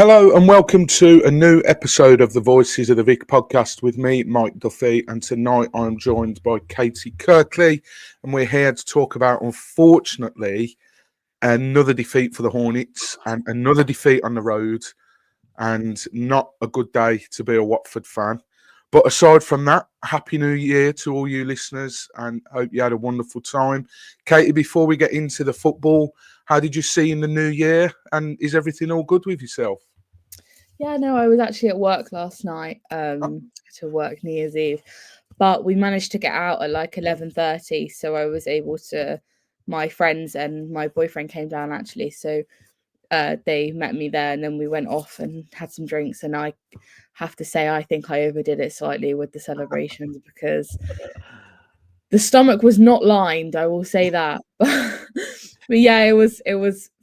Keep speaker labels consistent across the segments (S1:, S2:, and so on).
S1: Hello and welcome to a new episode of the Voices of the Vic podcast with me, Mike Duffy, and tonight I'm joined by Caity Kirkley, and we're here to talk about, unfortunately, another defeat for the Hornets and another defeat on the road, and not a good day to be a Watford fan. But aside from that, Happy New Year to all you listeners, and hope you had a wonderful time. Caity, before we get into the football, how did you see in the new year, and is everything all good with yourself?
S2: Yeah, no, I was actually at work last night to work New Year's Eve, but we managed to get out at like 11:30, so I was able to. My friends and my boyfriend came down actually, so they met me there, and then we went off and had some drinks. And I have to say, I think I overdid it slightly with the celebrations because the stomach was not lined. I will say that, but yeah, it was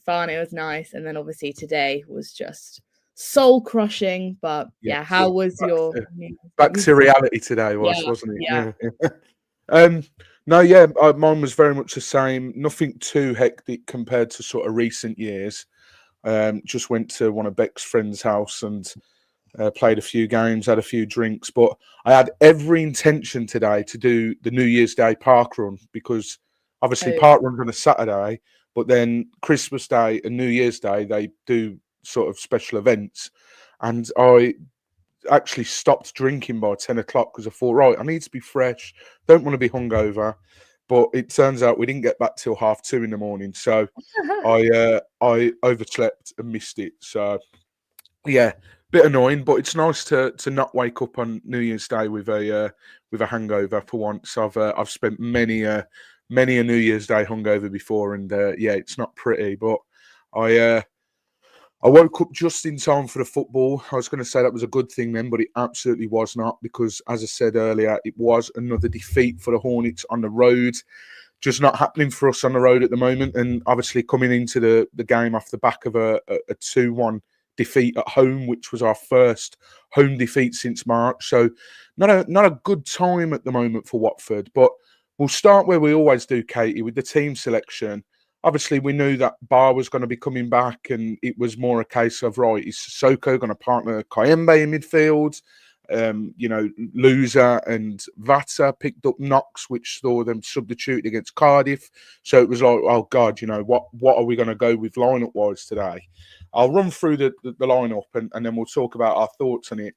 S2: fun. It was nice, and then obviously today was just soul crushing. But yeah, how was your
S1: back to reality today, wasn't it?
S2: Yeah.
S1: No, mine was very much the same. Nothing too hectic compared to sort of recent years. Just went to one of Beck's friends' house and played a few games, had a few drinks. But I had every intention today to do the New Year's Day park run because obviously park run's on a Saturday, but then Christmas Day and New Year's Day they do sort of special events, and I actually stopped drinking by 10 o'clock because I thought, right, I need to be fresh, don't want to be hungover. But it turns out we didn't get back till 2:30 in the morning, so I overslept and missed it. So yeah, bit annoying, but it's nice to not wake up on New Year's Day with a hangover for once. I've spent many a New Year's Day hungover before, and yeah, it's not pretty. But I woke up just in time for the football. I was going to say that was a good thing then, but it absolutely was not because, as I said earlier, it was another defeat for the Hornets on the road. Just not happening for us on the road at the moment. And obviously coming into the game off the back of a 2-1 defeat at home, which was our first home defeat since March. So not a good time at the moment for Watford. But we'll start where we always do, Caity, with the team selection. Obviously, we knew that Bar was going to be coming back, and it was more a case of, right, is Sissoko going to partner Kayembe in midfield? Loser and Vata picked up knocks, which saw them substitute against Cardiff. So it was like, oh God, what are we going to go with lineup wise today? I'll run through the lineup and then we'll talk about our thoughts on it.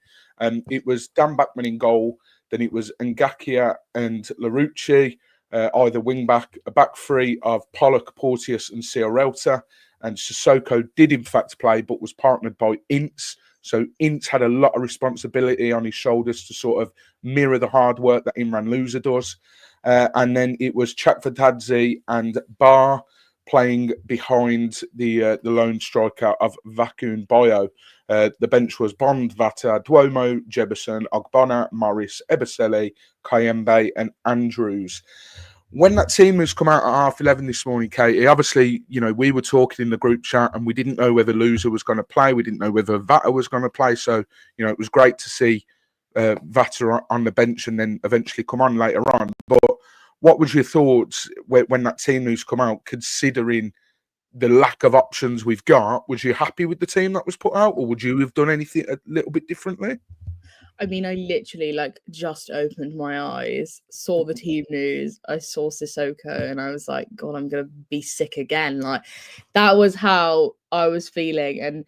S1: It was Dan Backman in goal, then it was Ngakia and Larouci, either wing back, a back three of Pollock, Porteous, and Ciarelta. And Sissoko did in fact play, but was partnered by Ince. So Ince had a lot of responsibility on his shoulders to sort of mirror the hard work that Imran Loser does. And then it was Chakvetadze and Bar playing behind the lone striker of Vakun Bio. The bench was Bond, Vata, Duomo, Jebison, Ogbonna, Morris, Ebosele, Kayembe, and Andrews. When that team has come out at 11:30 this morning, Caity, obviously, we were talking in the group chat and we didn't know whether Loser was going to play. We didn't know whether Vata was going to play. So, it was great to see Vata on the bench and then eventually come on later on. But what was your thoughts when that team news come out, considering the lack of options we've got? Was you happy with the team that was put out, or would you have done anything a little bit differently?
S2: I mean, I literally just opened my eyes, saw the team news, I saw Sissoko, and I was like, God, I'm gonna be sick again. Like, that was how I was feeling. And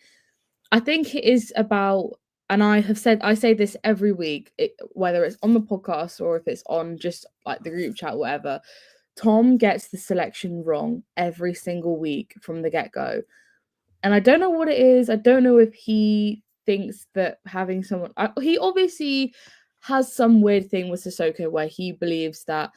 S2: I think it is about, and I say this every week, whether it's on the podcast or if it's on just like the group chat, whatever. Tom gets the selection wrong every single week from the get-go. And I don't know what it is. I don't know if he thinks that having someone... he obviously has some weird thing with Sissoko where he believes that,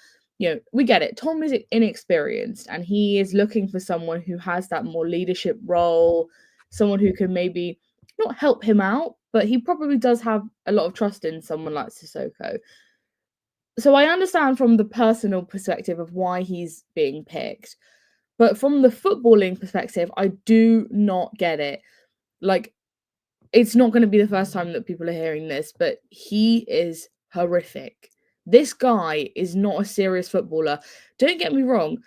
S2: we get it. Tom is inexperienced and he is looking for someone who has that more leadership role, someone who can maybe not help him out, but he probably does have a lot of trust in someone like Sissoko. So I understand from the personal perspective of why he's being picked. But from the footballing perspective, I do not get it. Like, it's not going to be the first time that people are hearing this, but he is horrific. This guy is not a serious footballer. Don't get me wrong.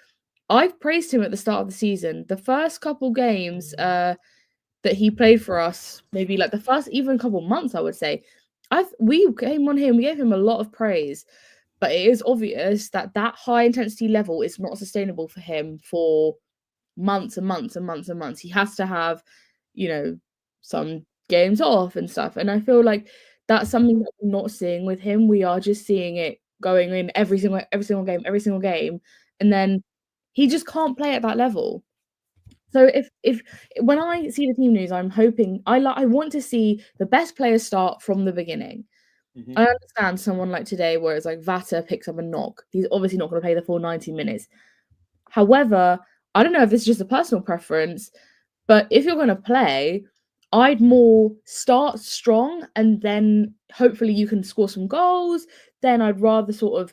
S2: I've praised him at the start of the season. The first couple games that that he played for us, maybe like the first even couple months, I would say, we came on him, we gave him a lot of praise, but it is obvious that that high intensity level is not sustainable for him for months and months and months and months. He has to have, some games off and stuff. And I feel like that's something that we're not seeing with him. We are just seeing it going in every single game, and then he just can't play at that level. So if when I see the team news, I'm hoping I want to see the best players start from the beginning.
S1: Mhm.
S2: I understand someone like today where it's like Vata picks up a knock. He's obviously not going to play the full 90 minutes. However, I don't know if this is just a personal preference, but if you're going to play, I'd more start strong and then hopefully you can score some goals. Then I'd rather sort of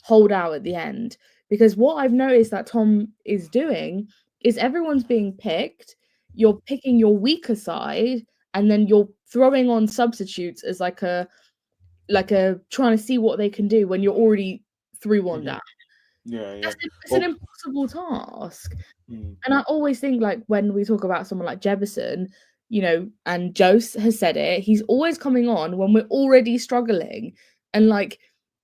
S2: hold out at the end. Because what I've noticed that Tom is doing is everyone's being picked. You're picking your weaker side and then you're throwing on substitutes as like a trying to see what they can do when you're already 3-1 down.
S1: Yeah.
S2: It's an impossible task.
S1: Mm.
S2: And I always think, like, when we talk about someone like Jefferson, and Jose has said it, he's always coming on when we're already struggling. And like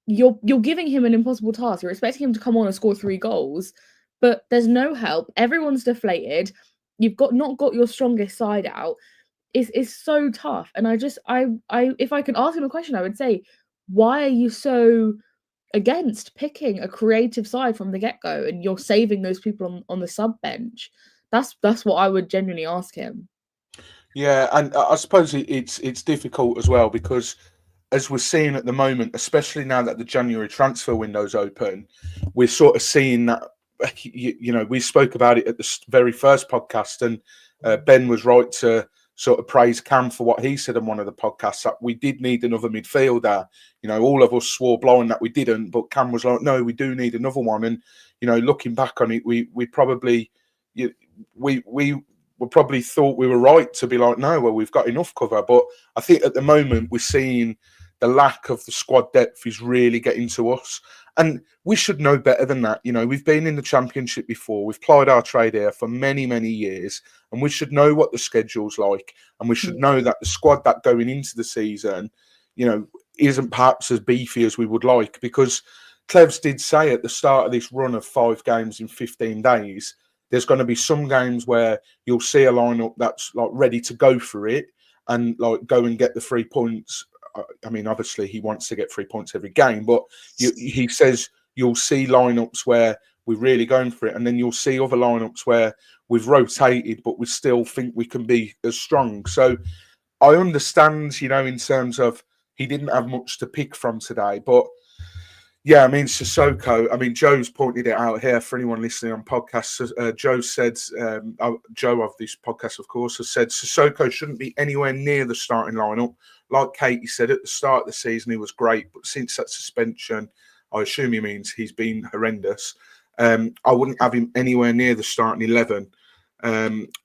S2: you're giving him an impossible task. You're expecting him to come on and score 3 goals, but there's no help. Everyone's deflated. You've not got your strongest side out. It's so tough. And I if I could ask him a question, I would say, why are you so against picking a creative side from the get-go and you're saving those people on the sub bench? That's what I would genuinely ask him.
S1: Yeah, and I suppose it's difficult as well because as we're seeing at the moment, especially now that the January transfer window's open, we're sort of seeing that, we spoke about it at the very first podcast, and Ben was right to sort of praise Cam for what he said in one of the podcasts, that we did need another midfielder. All of us swore blind that we didn't, but Cam was like, no, we do need another one. And, looking back on it, we probably, we probably thought we were right to be like, no, well, we've got enough cover. But I think at the moment we're seeing the lack of the squad depth is really getting to us. And we should know better than that. We've been in the Championship before. We've plied our trade here for many, many years. And we should know what the schedule's like. And we should know that the squad that going into the season, isn't perhaps as beefy as we would like. Because Clevs did say at the start of this run of 5 games in 15 days, there's going to be some games where you'll see a lineup that's like ready to go for it and like go and get the 3 points. I mean, obviously he wants to get 3 points every game, but he says you'll see lineups where we're really going for it, and then you'll see other lineups where we've rotated, but we still think we can be as strong. So I understand, in terms of he didn't have much to pick from today, but yeah, I mean, Sissoko, Joe's pointed it out here for anyone listening on podcasts. Joe said, Joe of this podcast, of course, has said Sissoko shouldn't be anywhere near the starting lineup. Like Caity said, at the start of the season, he was great, but since that suspension, I assume he means he's been horrendous. I wouldn't have him anywhere near the starting 11.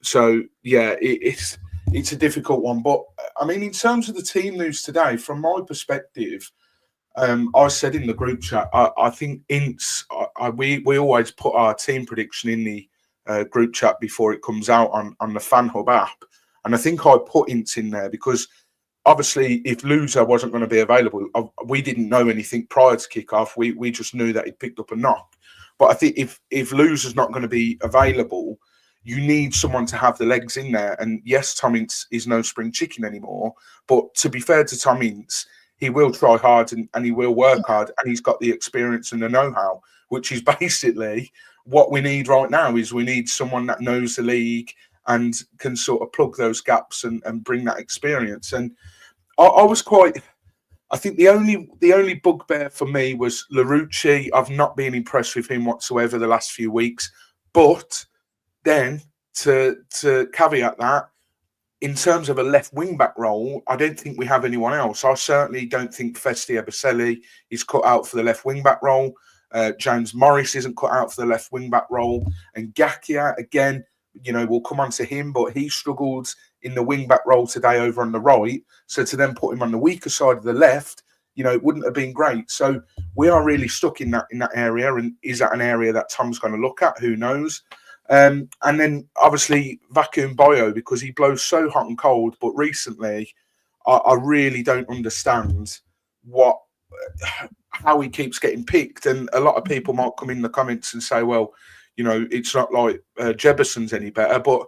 S1: So, yeah, it's a difficult one. But, I mean, in terms of the team news today, from my perspective, I said in the group chat, I think Ince, we always put our team prediction in the group chat before it comes out on the Fan Hub app. And I think I put Ince in there because obviously if Loser wasn't going to be available, we didn't know anything prior to kickoff. We just knew that he'd picked up a knock. But I think if Loser's not going to be available, you need someone to have the legs in there. And yes, Tom Ince is no spring chicken anymore. But to be fair to Tom Ince, he will try hard and he will work hard, and he's got the experience and the know-how, which is basically what we need right now. Is we need someone that knows the league and can sort of plug those gaps and bring that experience. And I was quite. I think the only bugbear for me was Larouci. I've not been impressed with him whatsoever the last few weeks. But then to caveat that, in terms of a left wing-back role, I don't think we have anyone else. I certainly don't think Festi Abaselli is cut out for the left wing-back role. James Morris isn't cut out for the left wing-back role. And Gakia, again, we'll come on to him, but he struggled in the wing-back role today over on the right. So to then put him on the weaker side of the left, it wouldn't have been great. So we are really stuck in that area. And is that an area that Tom's going to look at? Who knows? And then obviously vacuum bio because he blows so hot and cold. But recently, I really don't understand how he keeps getting picked. And a lot of people might come in the comments and say, well, it's not like Jefferson's any better, but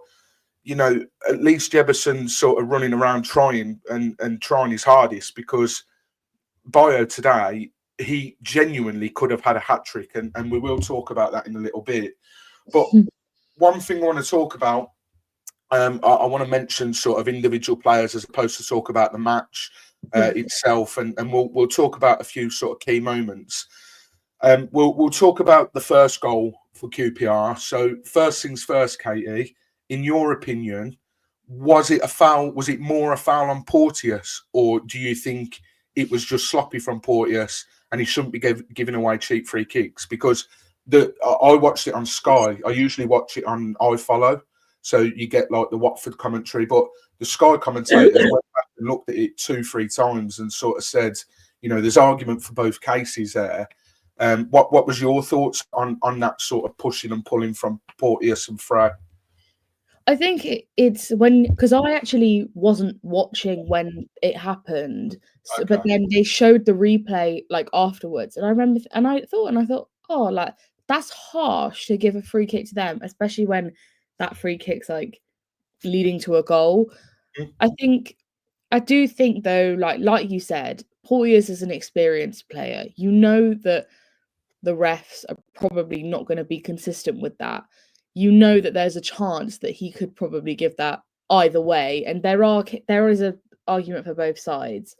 S1: at least Jefferson's sort of running around trying and trying his hardest, because Bio today, he genuinely could have had a hat trick, and we will talk about that in a little bit. But one thing I want to talk about, I want to mention sort of individual players as opposed to talk about the match itself, and we'll talk about a few sort of key moments. We'll talk about the first goal for QPR. So first things first, Caity, in your opinion, was it a foul? Was it more a foul on Porteous, or do you think it was just sloppy from Porteous and he shouldn't be giving away cheap free kicks? Because I watched it on Sky. I usually watch it on iFollow, so you get like the Watford commentary. But the Sky commentators went back and looked at it 2-3 times and sort of said, there's argument for both cases there. What was your thoughts on that sort of pushing and pulling from Porteous and Frey?
S2: I think it's because I actually wasn't watching when it happened, but then they showed the replay like afterwards, and I remember, and I thought, oh, like that's harsh to give a free kick to them, especially when that free kick's like leading to a goal. I do think though, like you said, Poyers is an experienced player. That the refs are probably not going to be consistent with that. That there's a chance that he could probably give that either way, and there is a argument for both sides.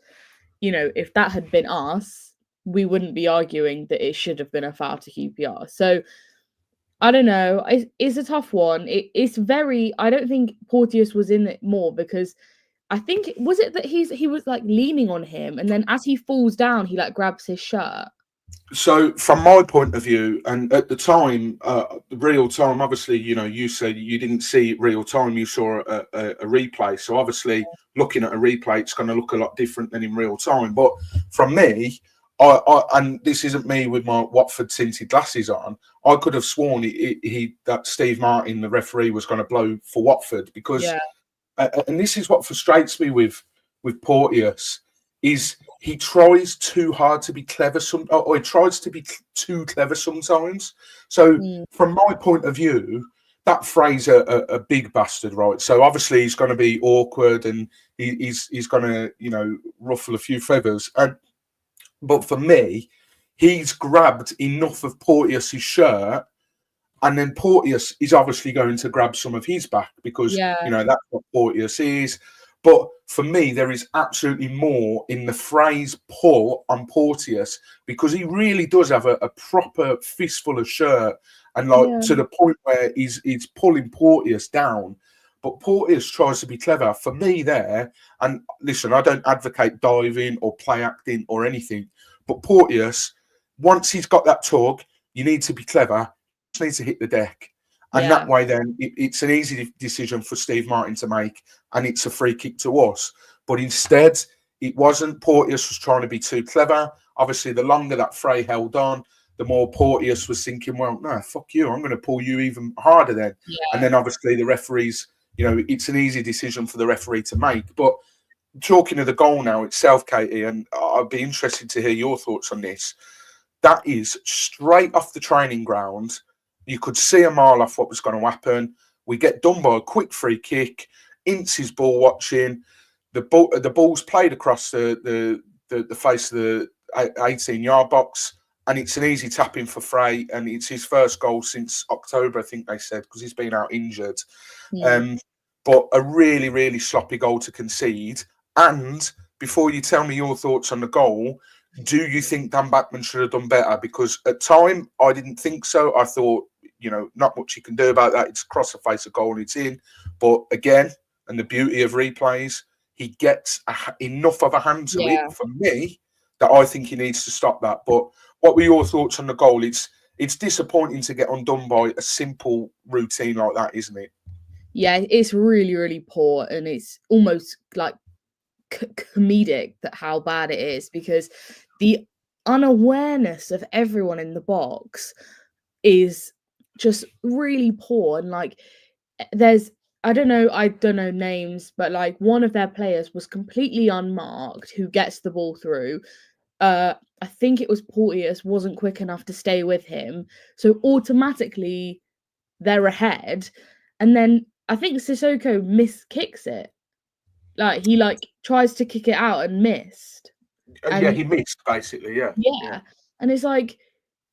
S2: If that had been us, we wouldn't be arguing that it should have been a foul to QPR. So I don't know. It's a tough one. It's very. I don't think Porteous was in it more because I think was it that he was like leaning on him, and then as he falls down, he like grabs his shirt.
S1: So from my point of view, and at the time, real time, obviously, you said you didn't see real time, you saw a replay. So obviously looking at a replay, it's going to look a lot different than in real time. But from me, and this isn't me with my Watford tinted glasses on, I could have sworn that Steve Martin, the referee, was going to blow for Watford because, and this is what frustrates me with Porteous, is he tries too hard to be clever, or he tries to be too clever sometimes. So from my point of view, that phrase a big bastard, right? So obviously he's going to be awkward and he's going to ruffle a few feathers. But for me, he's grabbed enough of Porteous's shirt, and then Porteous is obviously going to grab some of his back because that's what Porteous is. But for me, there is absolutely more in the phrase pull on Porteous because he really does have a proper fistful of shirt, and to the point where he's pulling Porteous down. But Porteous tries to be clever. For me there, and listen, I don't advocate diving or play acting or anything, but Porteous, once he's got that tug, you need to be clever, you just need to hit the deck. And that way, then it's an easy decision for Steve Martin to make, and it's a free kick to us. But instead, it wasn't. Porteous was trying to be too clever. Obviously, the longer that Frey held on, the more Porteous was thinking, well, no, fuck you, I'm going to pull you even harder then. And then obviously the referees, it's an easy decision for the referee to make. But talking of the goal now itself, Caity, and I'd be interested to hear your thoughts on this. That is straight off the training ground. You could see a mile off what was going to happen. We get done by a quick free kick. Ince is ball watching. The ball's played across the face of the 18-yard box, and it's an easy tap in for Frey, and it's his first goal since October, I think they said, because he's been out injured. But a really, really sloppy goal to concede. And before you tell me your thoughts on the goal, do you think Dan Backman should have done better? Because at time, I didn't think so. I thought, not much you can do about that. It's across the face of goal and it's in. But again, and the beauty of replays, he gets enough of a hand to it for me that I think he needs to stop that. But what were your thoughts on the goal? It's disappointing to get undone by a simple routine like that, isn't it?
S2: Yeah, it's really, really poor, and it's almost like comedic that how bad it is, because the unawareness of everyone in the box is just really poor. And like, I don't know names, but like one of their players was completely unmarked who gets the ball through. I think it was Porteous wasn't quick enough to stay with him, so automatically they're ahead. And then I think Sissoko kicks it. Like he tries to kick it out and missed.
S1: Yeah,
S2: And
S1: he missed basically. Yeah, yeah.
S2: yeah, and it's like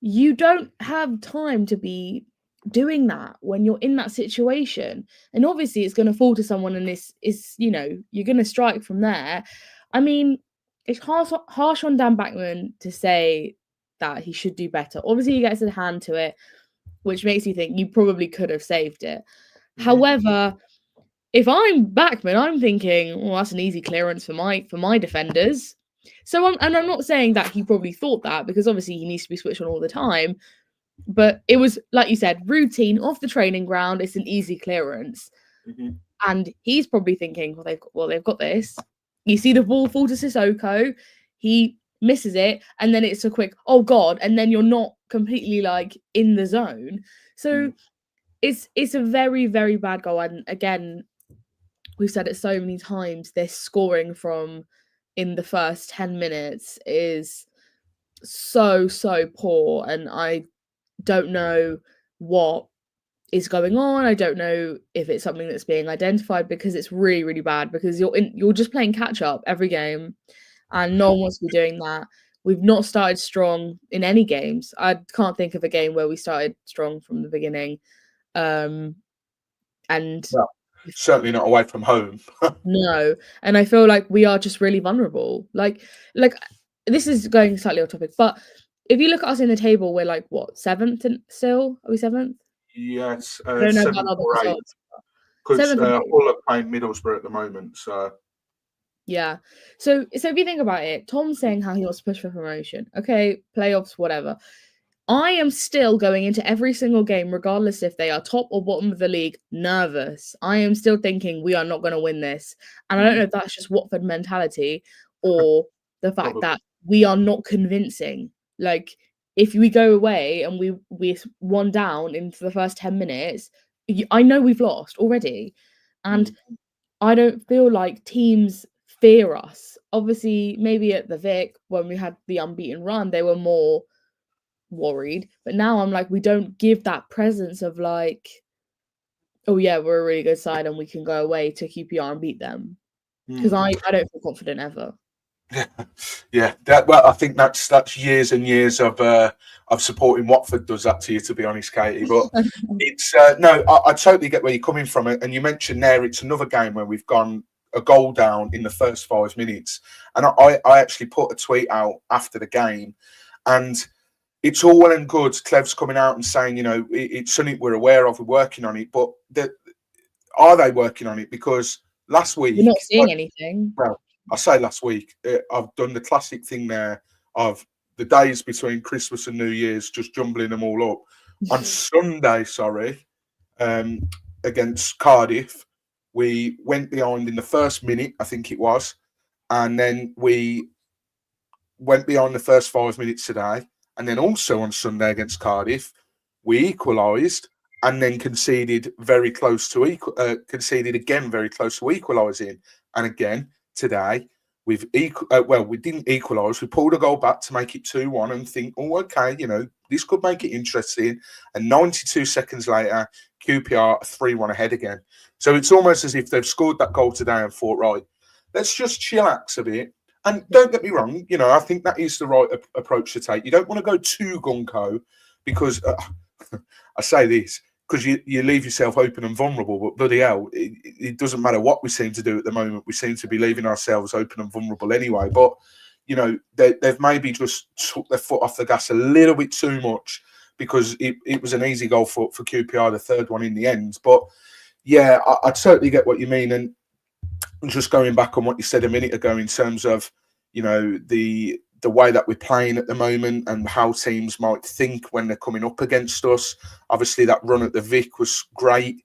S2: you don't have time to be doing that when you're in that situation. And obviously it's going to fall to someone, and this is, you're going to strike from there. I mean, it's harsh on Dan Backman to say that he should do better. Obviously he gets a hand to it, which makes you think you probably could have saved it. However, if I'm Backman, I'm thinking, well, that's an easy clearance for my defenders. So I'm not saying that he probably thought that, because obviously he needs to be switched on all the time. But it was, like you said, routine off the training ground. It's an easy clearance. And he's probably thinking, they've got this. You see the ball fall to Sissoko, he misses it, and then it's a quick, oh God, and then you're not completely in the zone. So it's a very, very bad goal. And again, we've said it so many times, this scoring from in the first 10 minutes is so poor, and I don't know what is going on. I don't know if it's something that's being identified, because it's really, really bad, because you're just playing catch up every game, and no one wants to be doing that. We've not started strong in any games. I can't think of a game where we started strong from the beginning. And
S1: well, certainly not away from home.
S2: No, and I feel like we are just really vulnerable. Like this is going slightly off topic, but if you look at us in the table, we're what, seventh and still? Are we seventh?
S1: Yes,
S2: I don't know
S1: 7
S2: about other
S1: or 8.
S2: results.
S1: Because Hull are playing Middlesbrough at the moment, so
S2: yeah. So if you think about it, Tom's saying how he wants to push for promotion. Okay, playoffs, whatever. I am still going into every single game, regardless if they are top or bottom of the league, nervous. I am still thinking we are not going to win this. And I don't know if that's just Watford mentality or the fact that we are not convincing. Like, if we go away and we're 1 down into the first 10 minutes, I know we've lost already. And I don't feel like teams fear us. Obviously, maybe at the Vic, when we had the unbeaten run, they were more worried, but now I'm like, we don't give that presence of oh yeah, we're a really good side and we can go away to QPR and beat them, because I don't feel confident ever.
S1: Yeah, I think that's years and years of supporting Watford does that to you, to be honest, Caity. But it's no, I totally get where you're coming from, and you mentioned there it's another game where we've gone a goal down in the first 5 minutes, and I actually put a tweet out after the game, and it's all well and good Clev's coming out and saying, it's something we're aware of, we're working on it, but are they working on it? Because last week
S2: we're not seeing anything.
S1: Well, I say last week, I've done the classic thing there of the days between Christmas and New Year's, just jumbling them all up. On Sunday, against Cardiff, we went behind in the first minute, I think it was, and then we went behind the first 5 minutes today. And then also on Sunday against Cardiff, we equalised and then conceded very close to conceded again very close to equalising. And again today we didn't equalise. We pulled a goal back to make it 2-1 and think, oh, okay, this could make it interesting. And 92 seconds later, QPR 3-1 ahead again. So it's almost as if they've scored that goal today and thought, right, let's just chillax a bit. And don't get me wrong, I think that is the right approach to take. You don't want to go too gung-ho, because I say this because you leave yourself open and vulnerable, but bloody hell, it doesn't matter what we seem to do at the moment. We seem to be leaving ourselves open and vulnerable anyway. But, they've maybe just took their foot off the gas a little bit too much, because it was an easy goal for QPR, the third one in the end. But, yeah, I totally get what you mean. And just going back on what you said a minute ago in terms of, the way that we're playing at the moment and how teams might think when they're coming up against us. Obviously, that run at the Vic was great.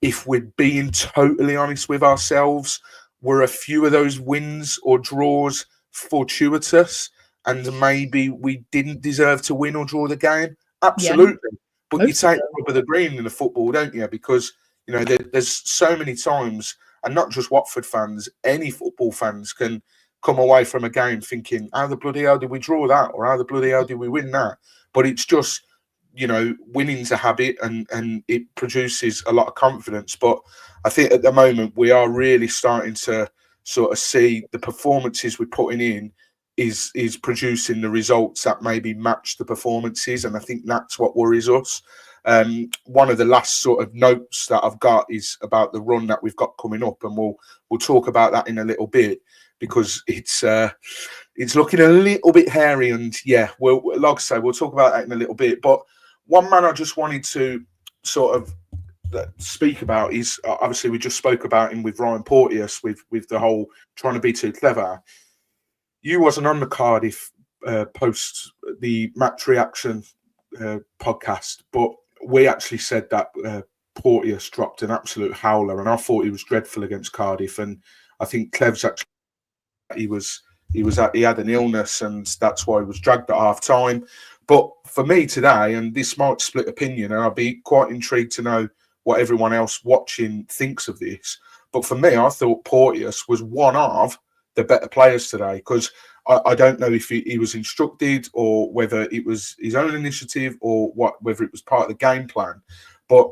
S1: If we're being totally honest with ourselves, were a few of those wins or draws fortuitous and maybe we didn't deserve to win or draw the game? Absolutely. But you
S2: Most of
S1: take
S2: them.
S1: the rub of the green in the football, don't you? Because, there's so many times, and not just Watford fans, any football fans can come away from a game thinking, how the bloody hell did we draw that? Or how the bloody hell did we win that? But it's just, winning's a habit, and it produces a lot of confidence. But I think at the moment we are really starting to sort of see the performances we're putting in is producing the results that maybe match the performances, and I think that's what worries us. One of the last sort of notes that I've got is about the run that we've got coming up, and we'll talk about that in a little bit, because it's looking a little bit hairy, and like I say, we'll talk about that in a little bit. But one man I just wanted to sort of speak about is, obviously we just spoke about him with Ryan Porteous, with the whole trying to be too clever. You wasn't on the Cardiff post the match reaction podcast, but we actually said that Porteous dropped an absolute howler, and I thought he was dreadful against Cardiff. And I think Clev's actually he had an illness, and that's why he was dragged at half time. But for me today, and this might split opinion, and I'll be quite intrigued to know what everyone else watching thinks of this. But for me, I thought Porteous was one of the better players today, because I don't know if he was instructed or whether it was his own initiative or whether it was part of the game plan. But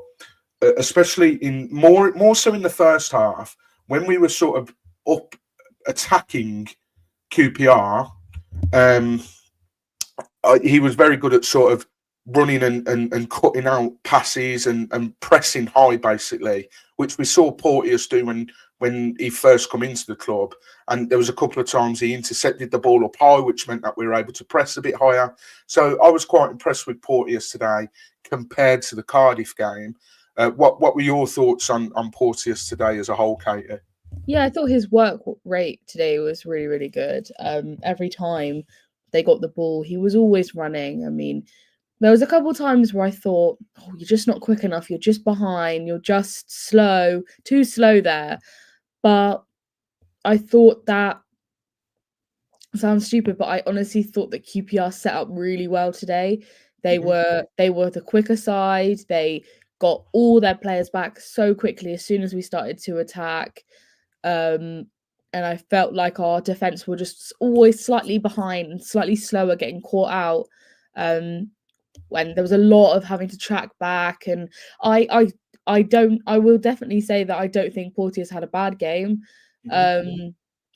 S1: especially in more so in the first half, when we were sort of up attacking QPR, he was very good at sort of running and cutting out passes and pressing high, basically, which we saw Porteous do when he first come into the club. And there was a couple of times he intercepted the ball up high, which meant that we were able to press a bit higher. So I was quite impressed with Porteous today compared to the Cardiff game. What were your thoughts on Porteous today as a whole, Caity?
S2: Yeah, I thought his work rate today was really, really good. Every time they got the ball, he was always running. I mean, there was a couple of times where I thought, oh, you're just not quick enough. You're just behind. You're just slow, too slow there. But I thought that sounds stupid, but I honestly thought that QPR set up really well today. They were the quicker side. They got all their players back so quickly as soon as we started to attack. And I felt like our defense were just always slightly behind and slightly slower, getting caught out. When there was a lot of having to track back, and I will definitely say that I don't think Porteous had a bad game. I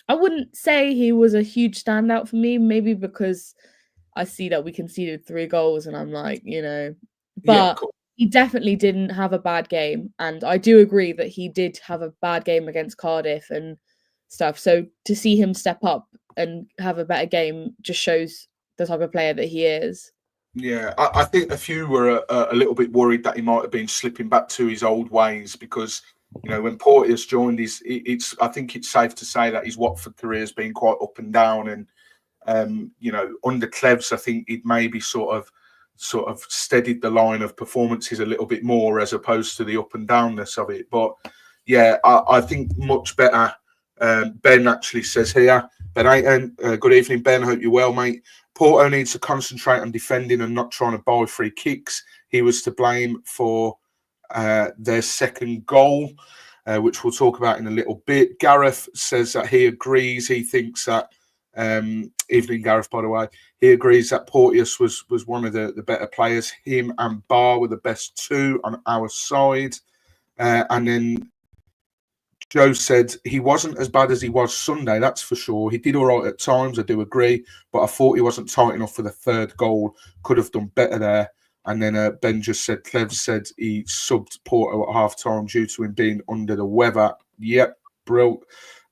S2: wouldn't say he was a huge standout for me, maybe because I see that we conceded 3 goals and I'm like, but he definitely didn't have a bad game. And I do agree that he did have a bad game against Cardiff and stuff. So to see him step up and have a better game just shows the type of player that he is.
S1: Yeah, I think a few were a little bit worried that he might have been slipping back to his old ways, because when Porteous joined, I think it's safe to say that his Watford career has been quite up and down, and under Clevs, I think he'd maybe sort of steadied the line of performances a little bit more, as opposed to the up and downness of it. But yeah, I think much better. Ben actually says here, Ben Aiton, good evening, Ben. Hope you're well, mate. Porto needs to concentrate on defending and not trying to buy free kicks. He was to blame for their second goal, which we'll talk about in a little bit. Gareth says that he agrees. He thinks that, evening Gareth, by the way, he agrees that Porteous was one of the better players. Him and Barr were the best two on our side. And then Joe said he wasn't as bad as he was Sunday, that's for sure. He did all right at times, I do agree, but I thought he wasn't tight enough for the third goal. Could have done better there. And then Ben just said, Clev said he subbed Porto at half-time due to him being under the weather. Yep, brilliant.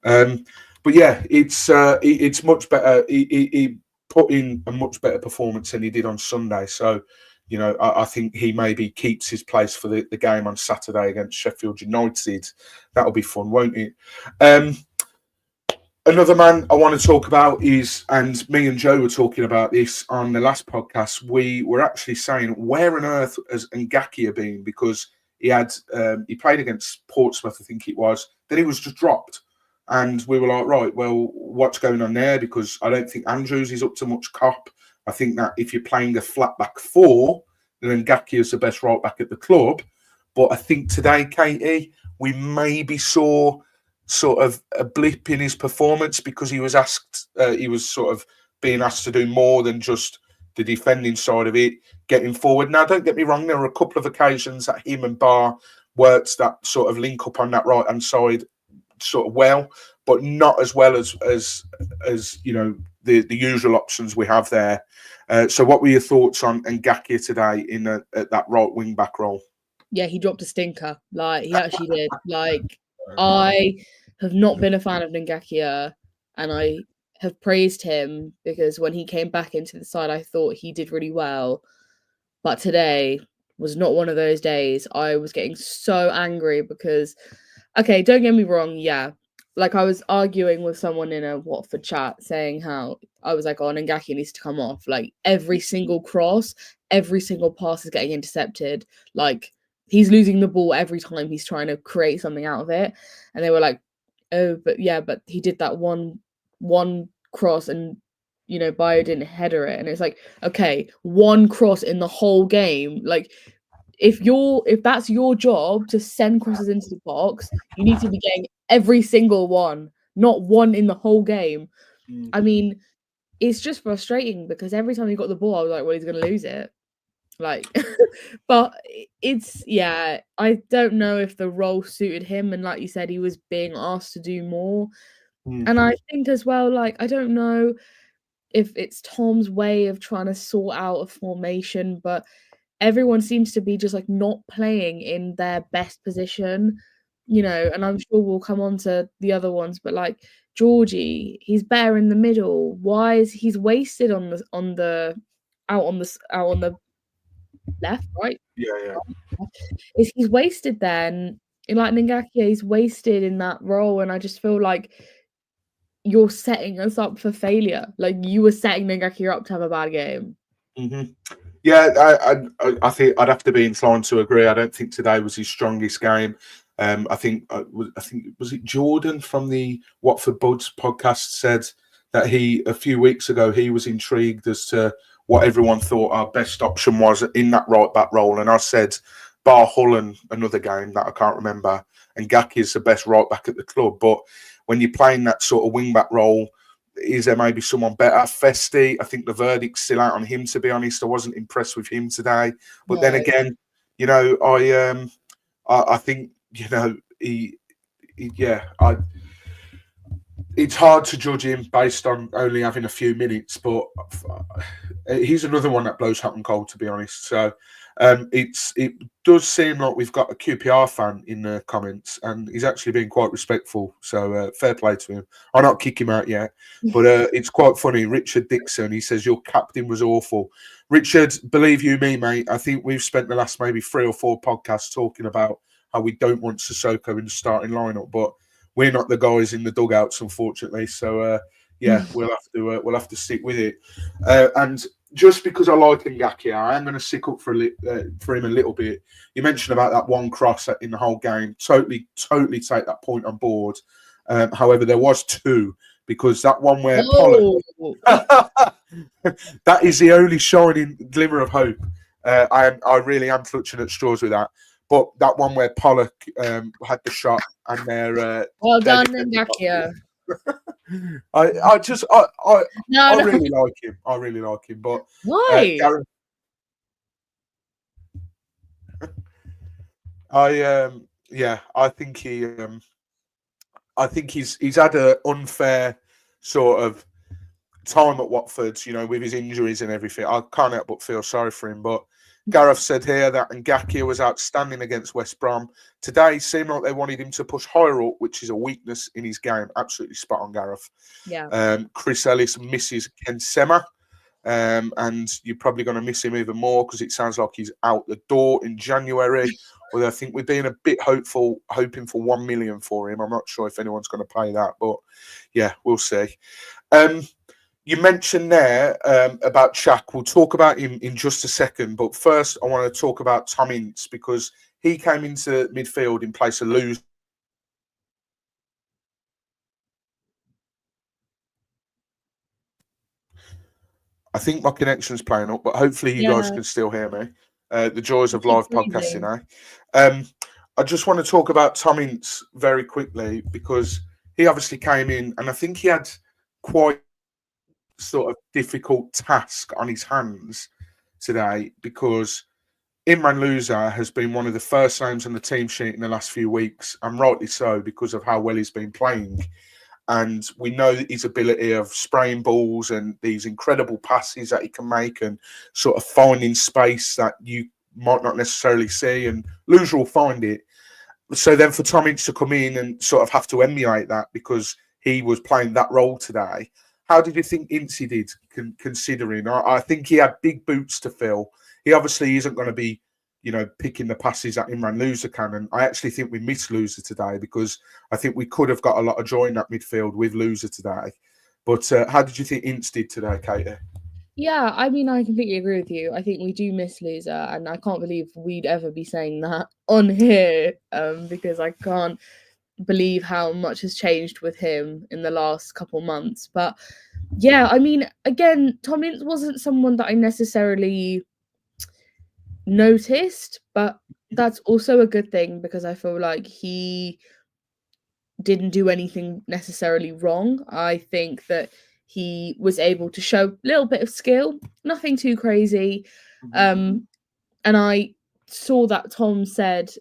S1: But yeah, it's much better. He put in a much better performance than he did on Sunday. So, I think he maybe keeps his place for the game on Saturday against Sheffield United. That'll be fun, won't it? Another man I want to talk about is, and me and Joe were talking about this on the last podcast, we were actually saying, where on earth has Ngakia been? Because he played against Portsmouth, I think it was, then he was just dropped. And we were like, right, well, what's going on there? Because I don't think Andrews is up to much cop. I think that if you're playing a flat back four, and Ngakia is the best right back at the club. But I think today, Caity, we maybe saw sort of a blip in his performance because he was sort of being asked to do more than just the defending side of it, getting forward. Now, don't get me wrong, there were a couple of occasions that him and Barr worked that sort of link up on that right hand side sort of well, but not as well as the usual options we have there. So, what were your thoughts on Ngakia today at that right wing back role?
S2: Yeah, he dropped a stinker. Like, he actually did. Like, I have not been a fan of Ngakia, and I have praised him because when he came back into the side, I thought he did really well. But today was not one of those days. I was getting so angry because, okay, don't get me wrong, yeah. Like, I was arguing with someone in a Watford chat saying how I was like, oh, Ngakia needs to come off. Like, every single cross, every single pass is getting intercepted. Like, he's losing the ball every time he's trying to create something out of it. And they were like, oh, but he did that one cross and Bayo didn't header it. And it's like, okay, one cross in the whole game. Like, if that's your job to send crosses into the box, you need to be getting every single one, not one in the whole game. I mean, it's just frustrating because every time he got the ball, I was like, well, he's gonna lose it. Like, but I don't know if the role suited him, and like you said, he was being asked to do more. And I think as well, like, I don't know if it's Tom's way of trying to sort out a formation, but everyone seems to be just like not playing in their best position, and I'm sure we'll come on to the other ones, but like Georgie, he's better in the middle. Why is he's wasted on the out on the left, right?
S1: Yeah.
S2: Is he's wasted then? In like Ngakia, he's wasted in that role, and I just feel like you're setting us up for failure. Like, you were setting Ngakia up to have a bad game.
S1: Mm-hmm. Yeah, I think I'd have to be inclined to agree. I don't think today was his strongest game. I think was it Jordan from the Watford Buds podcast said that a few weeks ago he was intrigued as to what everyone thought our best option was in that right back role, and I said bar Hull and another game that I can't remember, and Ngakia is the best right back at the club. But when you're playing that sort of wing back role, is there maybe someone better? Festi, I think the verdict's still out on him, to be honest. I wasn't impressed with him today. But then again, I think, it's hard to judge him based on only having a few minutes, but he's another one that blows hot and cold, to be honest. So it does seem like we've got a QPR fan in the comments, and he's actually been quite respectful. So fair play to him. I'll not kick him out yet, but it's quite funny. Richard Dixon, he says your captain was awful. Richard, believe you me, mate, I think we've spent the last maybe 3 or 4 podcasts talking about how we don't want Sissoko in the starting lineup, but we're not the guys in the dugouts, unfortunately. So we'll have to stick with it. And just because I like Ngakia, I am going to stick up for him a little bit. You mentioned about that one cross in the whole game. Totally take that point on board. However, there was 2, because that one where Pollock, that is the only shining glimmer of hope. I really am clutching at straws with that. But that one where Pollock had the shot and they're
S2: well done, Ngakia.
S1: I really like him. I really like him. But
S2: why?
S1: I think he's had an unfair sort of time at Watford, with his injuries and everything. I can't help but feel sorry for him. But Gareth said here that Ngakia was outstanding against West Brom. Today seemed like they wanted him to push higher up, which is a weakness in his game. Absolutely spot on, Gareth.
S2: Yeah.
S1: Chris Ellis misses Ken Sema. And you're probably going to miss him even more because it sounds like he's out the door in January. Although I think we're being a bit hoping for 1 million for him. I'm not sure if anyone's going to pay that, but yeah, we'll see. You mentioned there about Chak. We'll talk about him in just a second, but first I want to talk about Tom Ince because he came into midfield in place of Luz. I think my connection's playing up, but hopefully you guys can still hear me. The joys of
S2: Keep
S1: live
S2: breathing.
S1: podcasting, I just want to talk about Tom Ince very quickly because he obviously came in and I think he had quite sort of difficult task on his hands today because Imran Loser has been one of the first names on the team sheet in the last few weeks, and rightly so because of how well he's been playing. And we know his ability of spraying balls and these incredible passes that he can make and sort of finding space that you might not necessarily see, and Loser will find it. So then for Tom Ince to come in and sort of have to emulate that because he was playing that role today, how did you think Ince did, considering? I think he had big boots to fill. He obviously isn't going to be, picking the passes that Imran Loser can. And I actually think we missed Loser today because I think we could have got a lot of joy in that midfield with Loser today. But how did you think Ince did today, Caity?
S2: Yeah, I mean, I completely agree with you. I think we do miss Loser, and I can't believe we'd ever be saying that on here, because I can't believe how much has changed with him in the last couple months. But yeah, I mean, again, Tom Ince wasn't someone that I necessarily noticed, but that's also a good thing because I feel like he didn't do anything necessarily wrong. I think that he was able to show a little bit of skill, nothing too crazy. And I saw that Tom said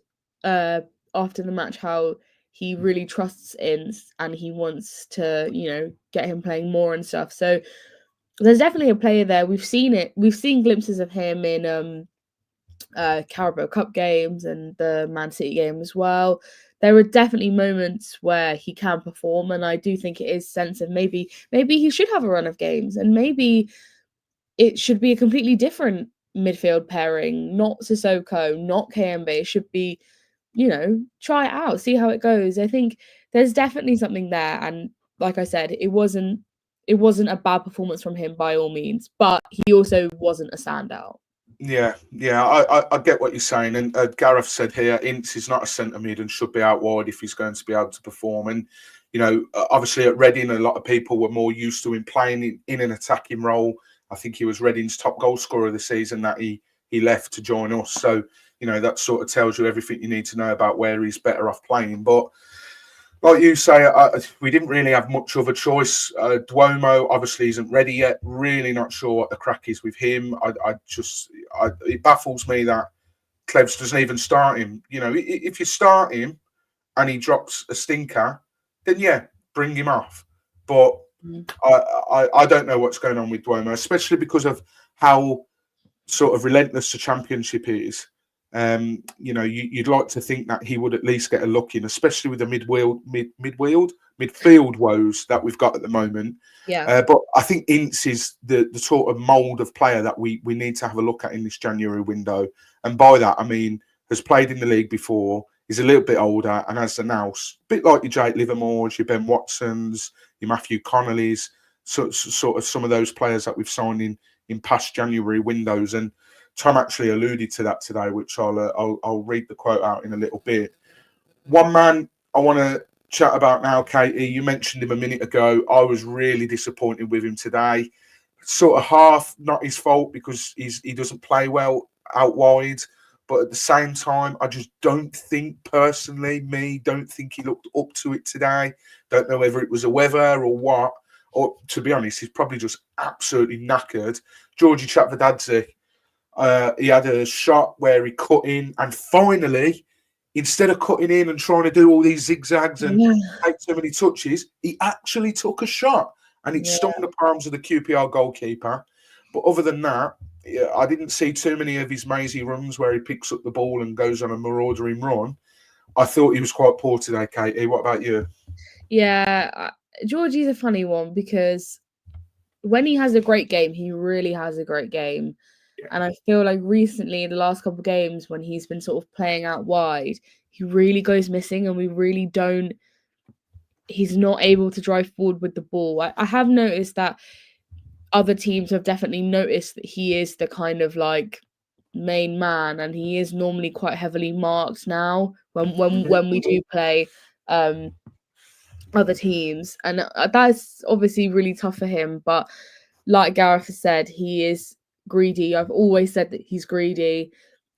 S2: after the match how he really trusts Ince and he wants to, get him playing more and stuff. So there's definitely a player there. We've seen it. We've seen glimpses of him in Carabao Cup games and the Man City game as well. There are definitely moments where he can perform, and I do think it is sense of maybe he should have a run of games, and maybe it should be a completely different midfield pairing, not Sissoko, not KMB. It should be, try it out, see how it goes. I think there's definitely something there, and like I said, it wasn't a bad performance from him by all means, but he also wasn't a standout.
S1: Yeah, I get what you're saying. And Gareth said here, Ince is not a centre mid and should be out wide if he's going to be able to perform. And, obviously at Reading, a lot of people were more used to him playing in an attacking role. I think he was Reading's top goal scorer of the season that he left to join us. So, that sort of tells you everything you need to know about where he's better off playing. But like you say, we didn't really have much of a choice. Duomo obviously isn't ready yet. Really not sure what the crack is with him. It baffles me that Klebs doesn't even start him. If you start him and he drops a stinker, then yeah, bring him off. But I don't know what's going on with Duomo, especially because of how sort of relentless the championship is. You'd like to think that he would at least get a look in, especially with the midfield woes that we've got at the moment.
S2: Yeah.
S1: But I think Ince is the sort of mould of player that we need to have a look at in this January window. And by that, I mean, has played in the league before, is a little bit older, and has the nous, a bit like your Jake Livermore's, your Ben Watsons, your Matthew Connolly's, sort of some of those players that we've signed in past January windows. And Tom actually alluded to that today, which I'll read the quote out in a little bit. One man I want to chat about now, Caity. You mentioned him a minute ago. I was really disappointed with him today. Sort of half not his fault because he doesn't play well out wide, but at the same time, I just don't think don't think he looked up to it today. Don't know whether it was the weather or what. Or to be honest, he's probably just absolutely knackered. Georgie Chatvadadze. He had a shot where he cut in, and finally, instead of cutting in and trying to do all these zigzags and take so many touches, he actually took a shot, and it stung the palms of the QPR goalkeeper. But other than that, I didn't see too many of his mazy runs where he picks up the ball and goes on a marauding run. I thought he was quite poor today, Caity. What about you?
S2: Yeah, Georgie's a funny one because when he has a great game, he really has a great game.
S1: Yeah.
S2: And I feel like recently, in the last couple of games, when he's been sort of playing out wide, he really goes missing, and we really don't. He's not able to drive forward with the ball. I have noticed that other teams have definitely noticed that he is the kind of like main man, and he is normally quite heavily marked now when we do play other teams, and that's obviously really tough for him. But like Gareth has said, he is greedy. I've always said that he's greedy.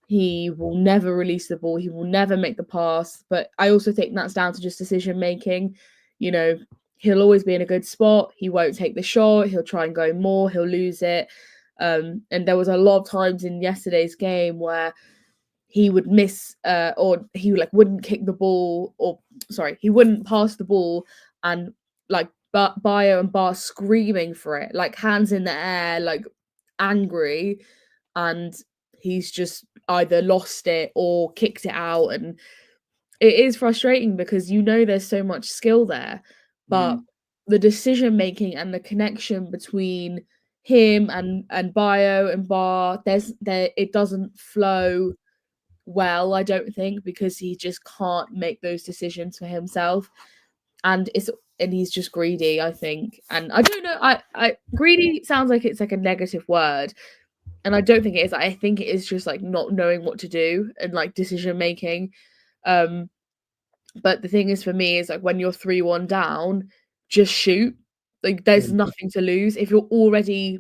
S2: He will never release the ball. He will never make the pass. But I also think that's down to just decision making. You know, he'll always be in a good spot. He won't take the shot. He'll try and go more. He'll lose it. And there was a lot of times in yesterday's game where he would miss or he like wouldn't kick the ball, or sorry, he wouldn't pass the ball, and like Bio and Bar screaming for it, like hands in the air, like angry, and he's just either lost it or kicked it out. And it is frustrating because there's so much skill there, but the decision making and the connection between him and Bio and Bar, it doesn't flow well, I don't think, because he just can't make those decisions for himself. And he's just greedy, I think. And I don't know, I greedy sounds like it's like a negative word. And I don't think it is. I think it is just like not knowing what to do and like decision making. But the thing is for me is like when you're 3-1 down, just shoot. Like there's nothing to lose. If you're already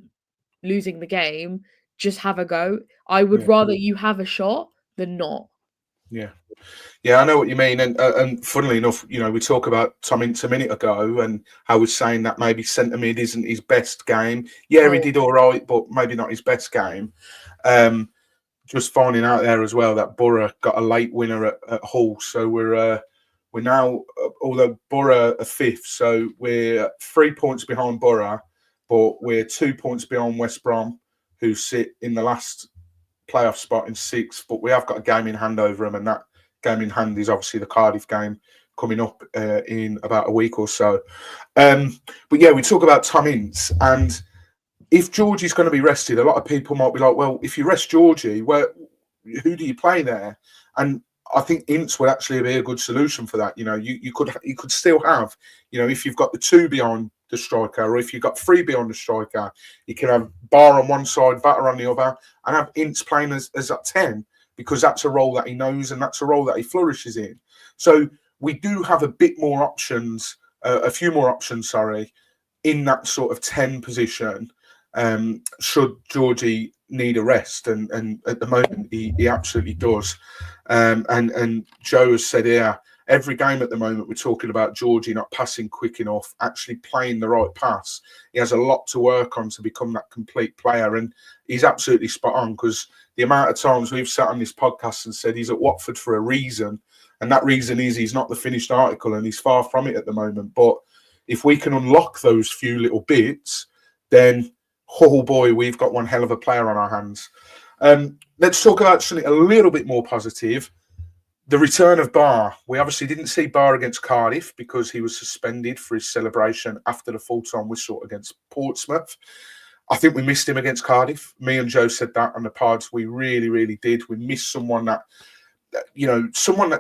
S2: losing the game, just have a go. I would rather you have a shot than not.
S1: Yeah, I know what you mean, and funnily enough, we talk about Tom Ince a minute ago, and I was saying that maybe centre mid isn't his best game. Yeah, he did all right, but maybe not his best game. Just finding out there as well that Borough got a late winner at Hull, so we're now, although Borough are fifth, so we're 3 points behind Borough, but we're 2 points behind West Brom, who sit in the last playoff spot in sixth, but we have got a game in hand over them, and that game in hand is obviously the Cardiff game coming up in about a week or so. But yeah, we talk about Tom Ince, and if Georgie's going to be rested, a lot of people might be like, well, if you rest Georgie, who do you play there? And I think Ince would actually be a good solution for that. You could still have, if you've got the two behind the striker, or if you've got three behind the striker, you can have Bar on one side, Vatter on the other, and have Ince playing as that 10, because that's a role that he knows and that's a role that he flourishes in. So we do have a few more options, in that sort of 10 position, should Georgie need a rest, and at the moment he absolutely does. And Joe has said here, every game at the moment we're talking about Georgie not passing quick enough, actually playing the right pass. He has a lot to work on to become that complete player, and he's absolutely spot on, because the amount of times we've sat on this podcast and said he's at Watford for a reason, and that reason is he's not the finished article, and he's far from it at the moment. But if we can unlock those few little bits, then oh boy, we've got one hell of a player on our hands. Let's talk about something a little bit more positive. The return of Bar. We obviously didn't see Bar against Cardiff because he was suspended for his celebration after the full-time whistle against Portsmouth. I think we missed him against Cardiff. Me and Joe said that on the pods. We really, really did. We missed someone that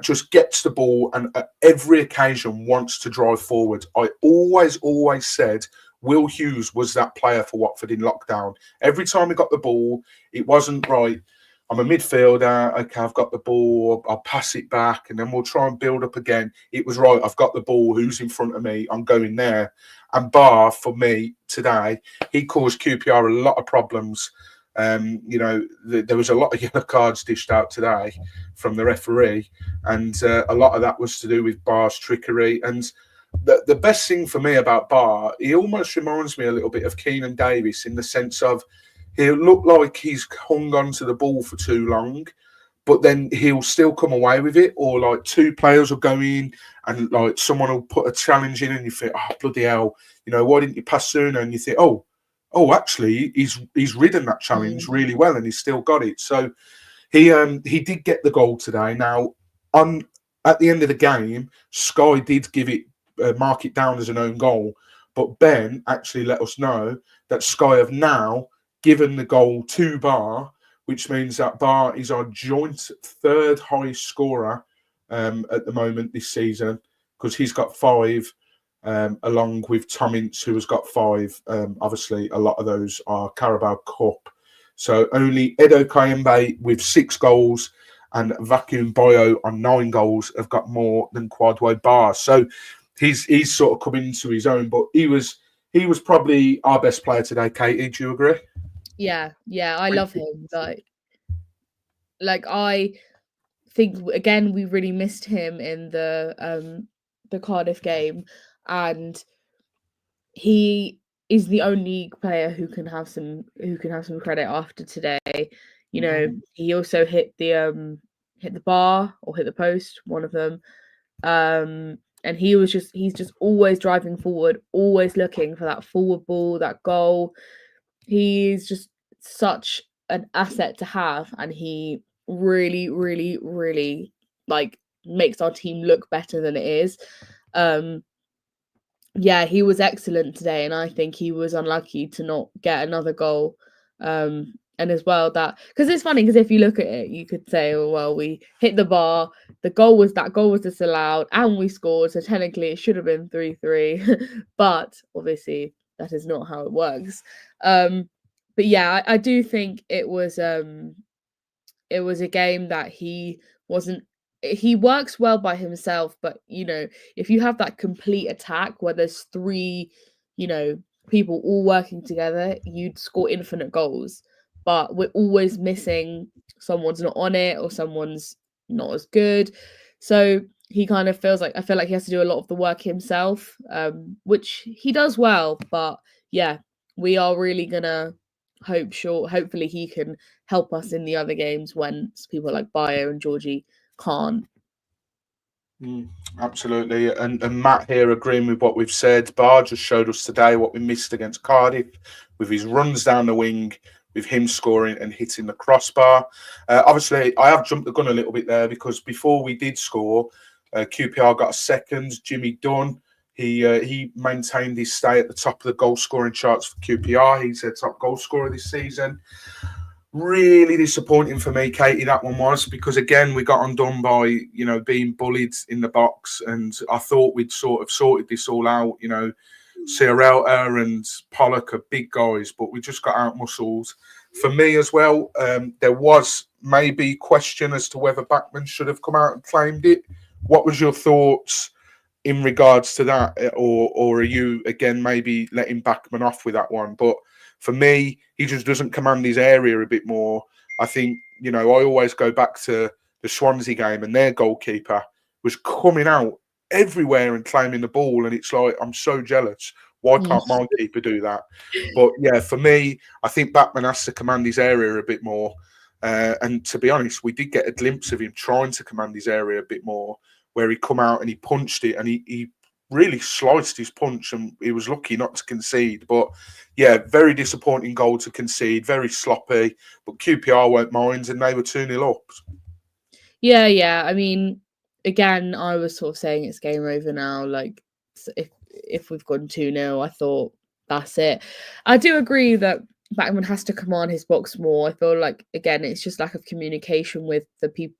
S1: just gets the ball and at every occasion wants to drive forward. I always said Will Hughes was that player for Watford in lockdown. Every time he got the ball, it wasn't right. I'm a midfielder. Okay, I've got the ball. I'll pass it back, and then we'll try and build up again. It was right. I've got the ball. Who's in front of me? I'm going there. And Bar, for me today, he caused QPR a lot of problems. There was a lot of yellow cards dished out today from the referee, and a lot of that was to do with Bar's trickery. And the best thing for me about Bar, he almost reminds me a little bit of Keenan Davis in the sense of he'll look like he's hung on to the ball for too long, but then he'll still come away with it. Or like two players will go in and like someone will put a challenge in and you think, oh, bloody hell, why didn't you pass sooner? And you think, oh, actually, he's ridden that challenge really well and he's still got it. So he did get the goal today. Now, at the end of the game, Sky did give it, mark it down as an own goal, but Ben actually let us know that Sky have now given the goal to Bar, which means that Bar is our joint third highest scorer at the moment this season, because he's got 5, along with Tom Ince, who has got 5. Obviously, a lot of those are Carabao Cup. So only Edo Kayembe with 6 goals and Vacuum Bio on 9 goals have got more than Kwadwo Bar. So he's sort of coming into his own, but he was probably our best player today. Caity, do you agree?
S2: Yeah, I love him. Like, like I think again we really missed him in the Cardiff game, and he is the only player who can have some credit after today. You know, he also hit the bar or hit the post, one of them. And he's just always driving forward, always looking for that forward ball, that goal. He's just such an asset to have, and he really, really, really like makes our team look better than it is. Yeah, he was excellent today, and I think he was unlucky to not get another goal. And as well that because it's funny because if you look at it, you could say, oh, well, we hit the bar, the goal was disallowed, and we scored, so technically it should have been 3-3, but obviously that is not how it works. But yeah, I do think it was a game that he works well by himself, but if you have that complete attack where there's three people all working together, you'd score infinite goals. But we're always missing, someone's not on it or someone's not as good, so he kind of I feel like he has to do a lot of the work himself, which he does well. But yeah, we are really gonna hopefully he can help us in the other games when people like Bayo and Georgie can't.
S1: Absolutely, and Matt here agreeing with what we've said. Bar just showed us today what we missed against Cardiff with his runs down the wing, with him scoring and hitting the crossbar. Obviously, I have jumped the gun a little bit there because before we did score, QPR got a second. Jimmy Dunn, he maintained his stay at the top of the goal scoring charts for QPR. He's their top goal scorer this season. Really disappointing for me, Caity, that one was, because again we got undone by being bullied in the box, and I thought we'd sort of sorted this all out. Ciarelta and Pollock are big guys, but we just got out muscled. For me as well, there was maybe question as to whether Bachmann should have come out and claimed it. What was your thoughts in regards to that, or are you again maybe letting Bachmann off with that one? But for me, he just doesn't command his area a bit more. I think, I always go back to the Swansea game, and their goalkeeper was coming out everywhere and claiming the ball. And it's like, I'm so jealous. Why can't my keeper do that? But yeah, for me, I think Bachmann has to command his area a bit more. And to be honest, we did get a glimpse of him trying to command his area a bit more, where he come out and he punched it, and he really sliced his punch, and he was lucky not to concede. But yeah, very disappointing goal to concede, very sloppy. But QPR won't mind, and they were 2-0 up.
S2: Yeah. I mean, again, I was sort of saying it's game over now. Like, if we've gone 2-0, I thought that's it. I do agree that Bachmann has to command his box more. I feel like, again, it's just lack of communication with the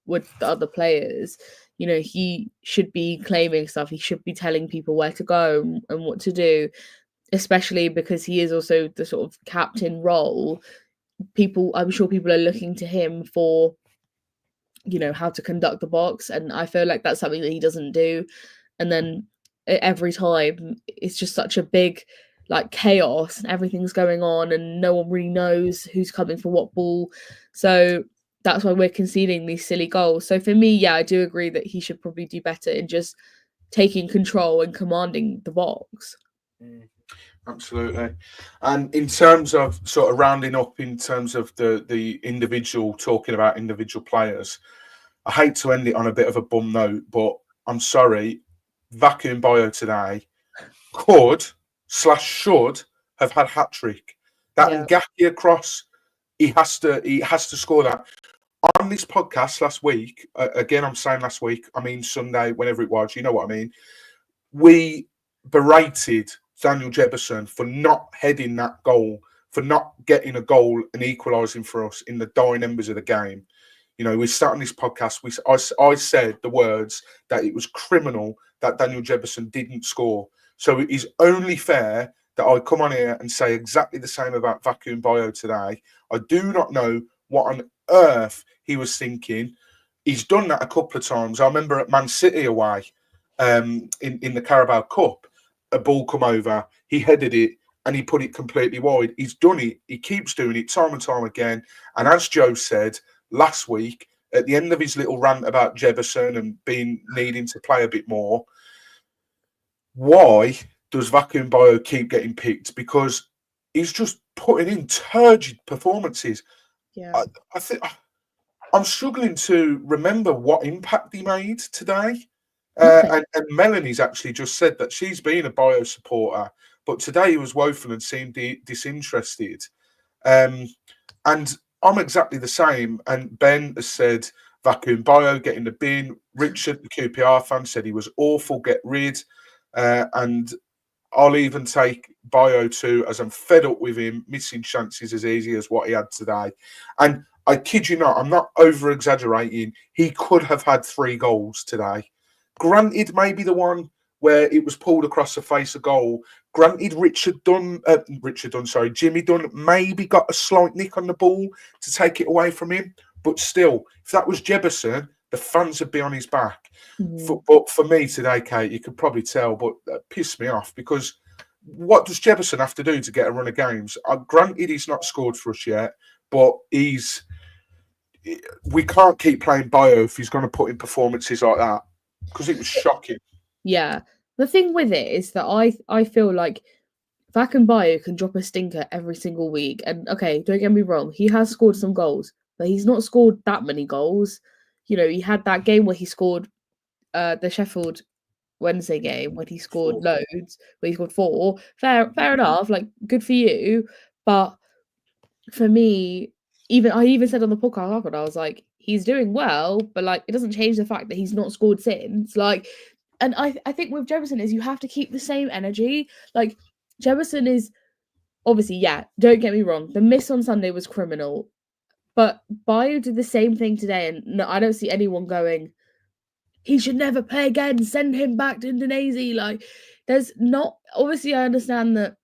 S2: other players. He should be claiming stuff. He should be telling people where to go and what to do, especially because he is also the sort of captain role. I'm sure people are looking to him for, how to conduct the box. And I feel like that's something that he doesn't do. And then every time it's just such a big chaos, and everything's going on and no one really knows who's coming for what ball. So that's why we're conceding these silly goals. So for me, yeah, I do agree that he should probably do better in just taking control and commanding the box.
S1: Absolutely. And in terms of sort of rounding up, in terms of the individual, talking about individual players, I hate to end it on a bit of a bum note, but I'm sorry, Vacuum Bio today should have had hat-trick. That Ngakia cross, he has to score that. On this podcast last week, again, I'm saying last week, I mean Sunday, whenever it was, you know what I mean, we berated Daniel Jefferson for not heading that goal, for not getting a goal and equalising for us in the dying embers of the game. We're starting this podcast. I said the words that it was criminal that Daniel Jefferson didn't score. So it is only fair that I come on here and say exactly the same about Vacuum Bio today. I do not know what on earth he was thinking. He's done that a couple of times. I remember at Man City away in the Carabao Cup, a ball come over, he headed it, and he put it completely wide. He's done it. He keeps doing it time and time again. And as Joe said, last week at the end of his little rant about Jefferson and needing to play a bit more. Why does Vacuum Bio keep getting picked? Because he's just putting in turgid performances.
S2: Yeah.
S1: I think I'm struggling to remember what impact he made today. And Melanie's actually just said that she's been a Bio supporter, but today he was woeful and seemed disinterested. And I'm exactly the same. And Ben has said Vacuum Bio, get in the bin. Richard, the QPR fan, said he was awful, get rid. And I'll even take Bio too, as I'm fed up with him missing chances as easy as what he had today. And I kid you not, I'm not over exaggerating. He could have had 3 goals today. Granted, maybe the one where it was pulled across the face of goal. Granted, Jimmy Dunn maybe got a slight nick on the ball to take it away from him. But still, if that was Jefferson, the fans would be on his back. But for me today, Kate, you could probably tell, but that pissed me off because what does Jefferson have to do to get a run of games? Granted, he's not scored for us yet, but we can't keep playing Bio if he's going to put in performances like that because it was shocking.
S2: Yeah. The thing with it is that I feel like Vacuum Bio can drop a stinker every single week. And okay, don't get me wrong, he has scored some goals, but he's not scored that many goals. You know, he had that game where he scored the Sheffield Wednesday game when he scored loads, where he scored 4. Fair enough, like good for you. But for me, I even said on the podcast after, I was like, he's doing well, but like it doesn't change the fact that he's not scored since. Like, and I think with Jefferson is you have to keep the same energy. Like Jefferson is obviously, yeah, don't get me wrong, the miss on Sunday was criminal. But Bio did the same thing today, and no, I don't see anyone going, he should never play again, send him back to Indonesia. Like, there's not, obviously, I understand that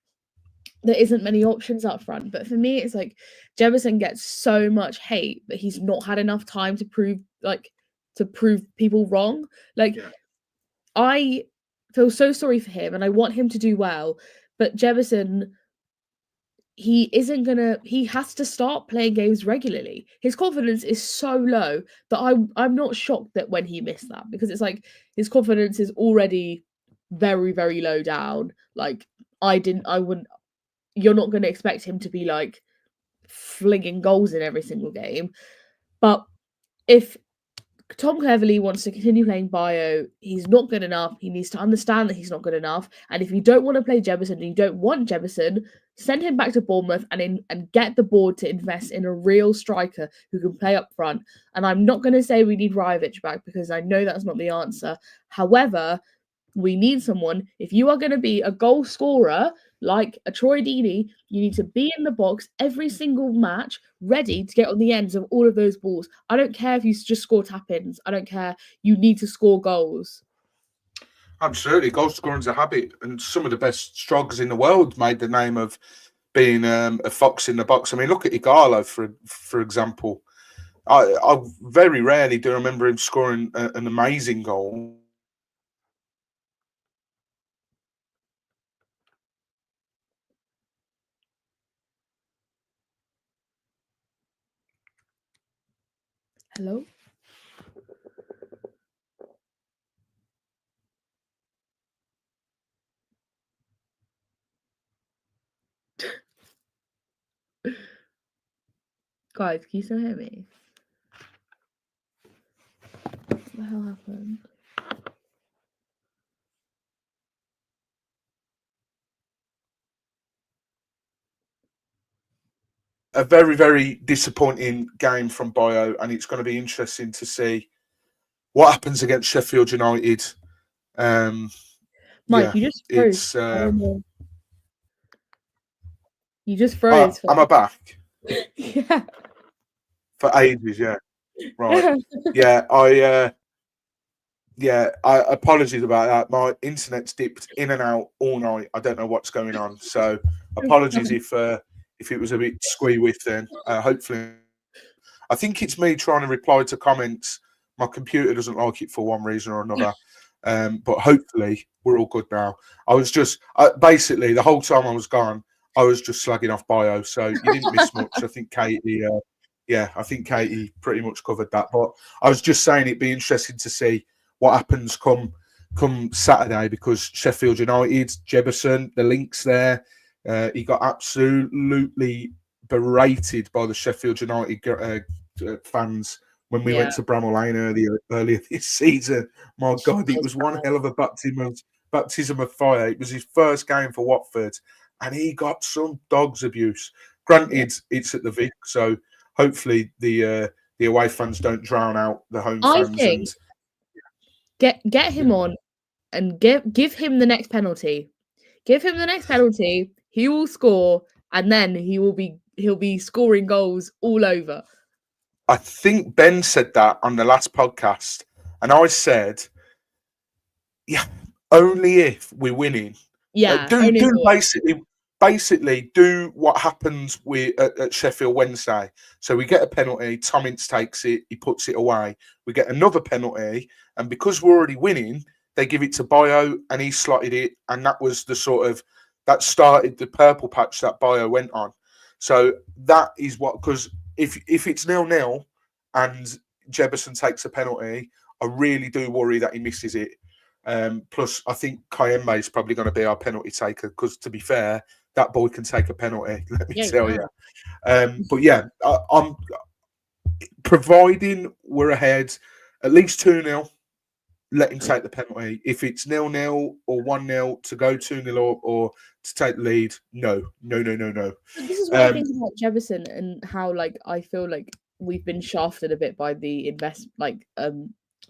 S2: there isn't many options up front, but for me, it's like Jefferson gets so much hate, but he's not had enough time to prove people wrong. Like, I feel so sorry for him, and I want him to do well, but Jefferson, he has to start playing games regularly. His confidence is so low that I'm not shocked that when he missed that, because it's like his confidence is already very, very low down. Like you're not going to expect him to be like flinging goals in every single game. But if Tom Cleverley wants to continue playing Bio, he's not good enough. He needs to understand that he's not good enough. And if you don't want to play Jefferson and you don't want Jefferson, send him back to Bournemouth and get the board to invest in a real striker who can play up front. And I'm not going to say we need Rajovic back because I know that's not the answer. However, we need someone. If you are going to be a goal scorer like a Troy Deeney, you need to be in the box every single match, ready to get on the ends of all of those balls. I don't care if you just score tap-ins. I don't care. You need to score goals.
S1: Absolutely. Goal scoring's a habit, and some of the best strikers in the world made the name of being a fox in the box. I mean, look at Igalo, for example. I very rarely do remember him scoring an amazing goal.
S2: Hello? Guys, can you still hear me? What the hell happened?
S1: A very, very disappointing game from Bio, and it's going to be interesting to see what happens against Sheffield United.
S2: Mike, you just froze. You just froze.
S1: Am I back?
S2: Yeah.
S1: For ages, yeah. Right. Yeah, I apologies about that. My internet's dipped in and out all night. I don't know what's going on. So apologies if it was a bit squee with then. Hopefully, I think it's me trying to reply to comments. My computer doesn't like it for one reason or another. But hopefully we're all good now. I was just basically the whole time I was gone, I was just slagging off Bio. So you didn't miss much. I think Katie Yeah, I think Caity pretty much covered that. But I was just saying it'd be interesting to see what happens come Saturday, because Sheffield United, Jebberson, the links there. He got absolutely berated by the Sheffield United fans when we went to Bramall Lane earlier this season. My God, it was one hell of a baptism of fire. It was his first game for Watford, and he got some dog's abuse. Granted, it's at the Vic, so hopefully the away fans don't drown out the home fans.
S2: I think get him on and give him the next penalty. Give him the next penalty. He will score, and then he'll be scoring goals all over.
S1: I think Ben said that on the last podcast, and I said, yeah, only if we're winning.
S2: Yeah,
S1: do basically do what happens at Sheffield Wednesday. So we get a penalty, Tom Ince takes it, he puts it away. We get another penalty, and because we're already winning, they give it to Bio, and he slotted it, and that was that started the purple patch that Bio went on. So that is what, because if it's 0-0 and Jebberson takes a penalty, I really do worry that he misses it. Plus, I think Kayembe is probably going to be our penalty taker, because, to be fair, that boy can take a penalty, let me tell you. But yeah, I'm providing we're ahead, at least 2-0, let him take the penalty. If it's 0-0 or 1-0 to go 2-0 up or to take the lead, no.
S2: This is what I think about Jefferson, and how I feel like we've been shafted a bit by the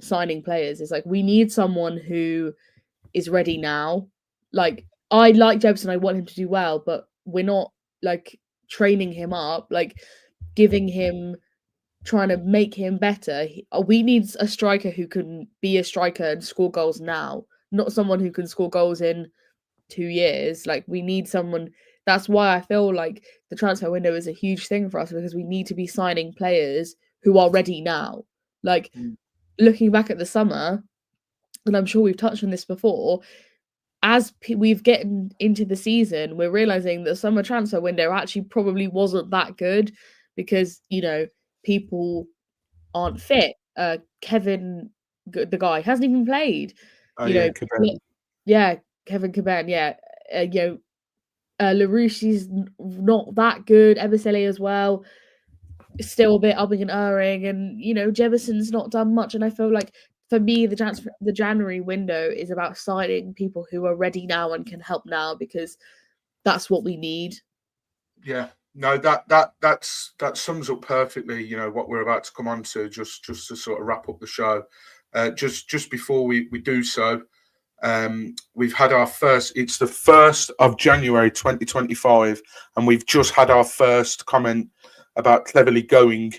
S2: signing players. It's like, we need someone who is ready now. I like Jefferson, I want him to do well, but we're not training him up, giving him, trying to make him better. We need a striker who can be a striker and score goals now, not someone who can score goals in 2 years. We need someone. That's why I feel like the transfer window is a huge thing for us, because we need to be signing players who are ready now. Looking back at the summer, and I'm sure we've touched on this before, as we've gotten into the season, we're realizing the summer transfer window actually probably wasn't that good, because people aren't fit. Kevin, the guy, hasn't even played. Kevin Caban. Yeah, LaRouche is not that good. Ebisele as well, still a bit upping and erring, and Jefferson's not done much. And I feel like, for me, the January window is about signing people who are ready now and can help now, because that's what we need.
S1: Yeah, no, that sums up perfectly, what we're about to come on to, just to sort of wrap up the show. Just before we do so, we've had our first, it's the 1st of January 2025, and we've just had our first comment about Cleverly going.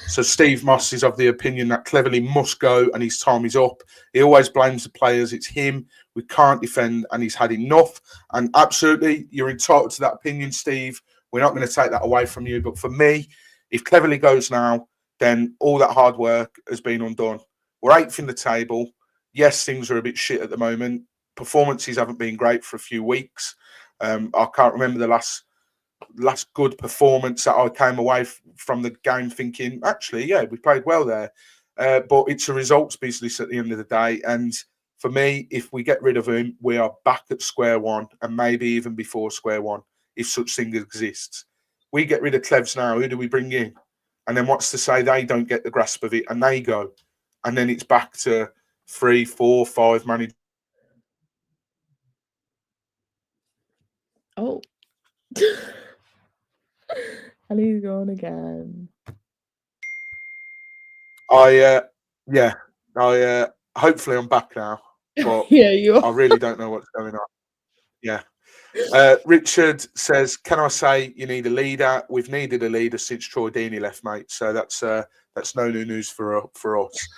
S1: So Steve Moss is of the opinion that Cleverly must go and his time is up. He always blames the players. It's him. We can't defend, and he's had enough. And absolutely, you're entitled to that opinion, Steve. We're not going to take that away from you. But for me, if Cleverly goes now, then all that hard work has been undone. We're 8th in the table. Yes, things are a bit shit at the moment. Performances haven't been great for a few weeks. I can't remember the last good performance that I came away from the game thinking, actually, yeah, we played well there. But it's a results business at the end of the day. And for me, if we get rid of him, we are back at square one, and maybe even before square one, if such thing exists. We get rid of Clevs now, who do we bring in? And then what's to say they don't get the grasp of it and they go? And then it's back to 3, 4, 5 managers.
S2: Oh. And he's gone again.
S1: Hopefully I'm back now, but
S2: yeah, you are.
S1: I really don't know what's going on. Yeah. Richard says, can I say you need a leader? We've needed a leader since Troy Deeney left, mate. So that's no new news for us.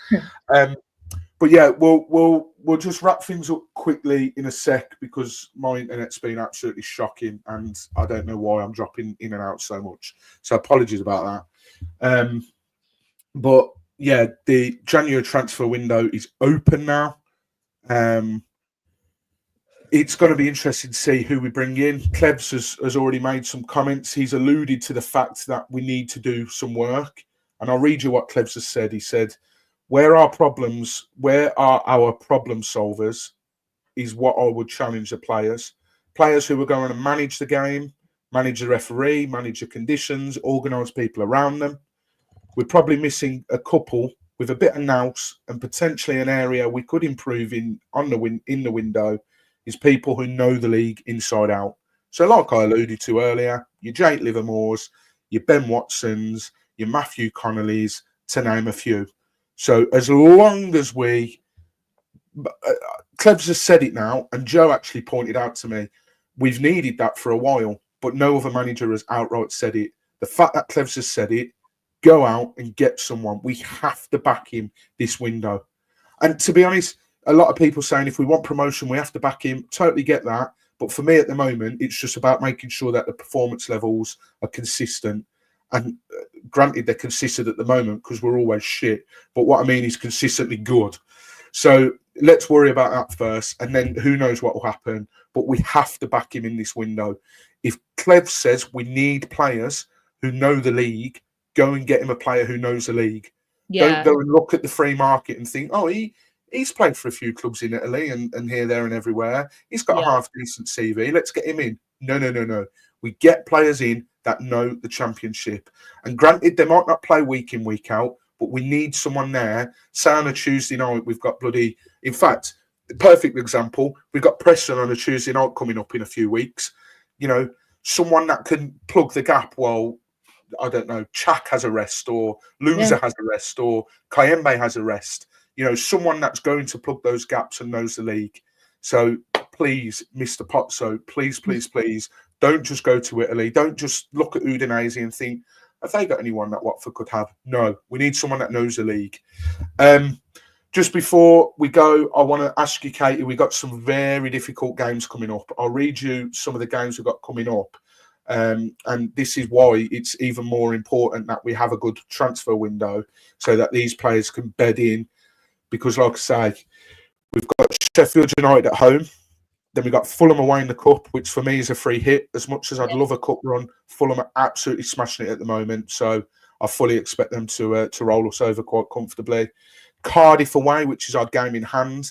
S1: But yeah, we'll just wrap things up quickly in a sec, because my internet's been absolutely shocking, and I don't know why I'm dropping in and out so much. So apologies about that. But yeah, the January transfer window is open now. It's going to be interesting to see who we bring in. Klebs has already made some comments. He's alluded to the fact that we need to do some work. And I'll read you what Klebs has said. He said, where are our problem solvers is what I would challenge the players. Players who are going to manage the game, manage the referee, manage the conditions, organise people around them. We're probably missing a couple with a bit of nous and potentially an area we could improve in the window is people who know the league inside out. So like I alluded to earlier, your Jake Livermore's, your Ben Watson's, your Matthew Connolly's, to name a few. So as long as we... Klebs has said it now, and Joe actually pointed out to me, we've needed that for a while, but no other manager has outright said it. The fact that Klebs has said it, go out and get someone. We have to back him this window. And to be honest, a lot of people saying if we want promotion, we have to back him. Totally get that. But for me at the moment, it's just about making sure that the performance levels are consistent. And granted, they're consistent at the moment because we're always shit. But what I mean is consistently good. So let's worry about that first. And then who knows what will happen. But we have to back him in this window. If Klebs says we need players who know the league, go and get him a player who knows the league.
S2: Yeah.
S1: Don't go and look at the free market and think, oh, he's played for a few clubs in Italy and here, there and everywhere. He's got a half-decent CV. Let's get him in. No. We get players in that know the Championship. And granted, they might not play week in, week out, but we need someone there. Say on a Tuesday night, we've got bloody... In fact, the perfect example, we've got Preston on a Tuesday night coming up in a few weeks. You know, someone that can plug the gap while... I don't know, Chak has a rest or Loser has a rest or Kayembe has a rest. You know, someone that's going to plug those gaps and knows the league. So please, Mr. Pozzo, please, don't just go to Italy. Don't just look at Udinese and think, have they got anyone that Watford could have? No, we need someone that knows the league. Just before we go, I want to ask you, Caity, we've got some very difficult games coming up. I'll read you some of the games we've got coming up. And this is why it's even more important that we have a good transfer window so that these players can bed in. Because, like I say, we've got Sheffield United at home. Then we've got Fulham away in the Cup, which for me is a free hit. As much as I'd love a cup run, Fulham are absolutely smashing it at the moment. So I fully expect them to roll us over quite comfortably. Cardiff away, which is our game in hand.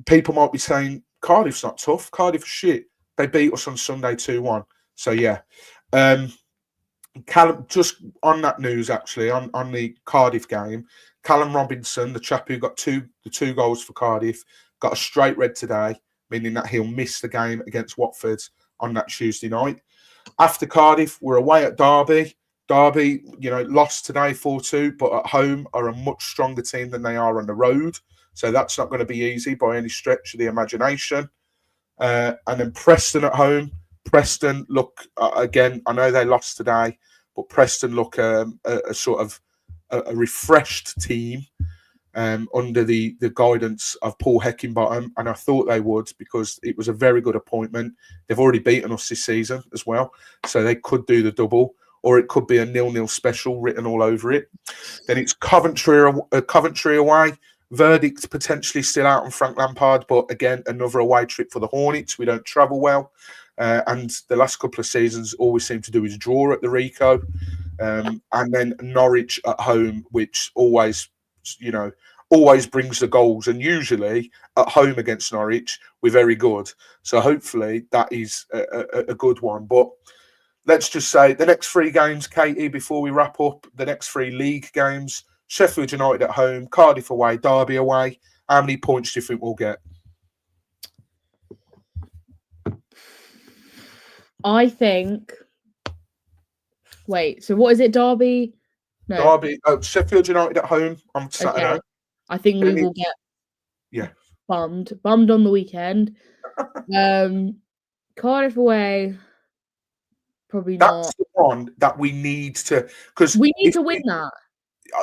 S1: People might be saying, Cardiff's not tough. Cardiff are shit. They beat us on Sunday 2-1. So, yeah. Callum, just on that news, actually, on the Cardiff game, Callum Robinson, the chap who got the two goals for Cardiff, got a straight red today, meaning that he'll miss the game against Watford on that Tuesday night. After Cardiff, we're away at Derby. Derby, you know, lost today 4-2, but at home are a much stronger team than they are on the road. So that's not going to be easy by any stretch of the imagination. And then Preston at home. Preston look, again, I know they lost today, but Preston look a sort of a refreshed team under the guidance of Paul Heckingbottom, and I thought they would because it was a very good appointment. They've already beaten us this season as well, so they could do the double, or it could be a 0-0 special written all over it. Then it's Coventry away. Verdict potentially still out on Frank Lampard, but again, another away trip for the Hornets. We don't travel well. And the last couple of seasons, all we seem to do is draw at the Rico. And then Norwich at home, which always brings the goals. And usually at home against Norwich, we're very good. So hopefully that is a good one. But let's just say the next three games, Caity, before we wrap up, the next three league games, Sheffield United at home, Cardiff away, Derby away. How many points do you think we'll get?
S2: I think. Wait, so what is it? Derby?
S1: No. Derby. Sheffield United at home on Saturday. Okay.
S2: I think we will get bummed on the weekend. Cardiff away, probably not.
S1: That's the one that we need to, because
S2: we need to win that.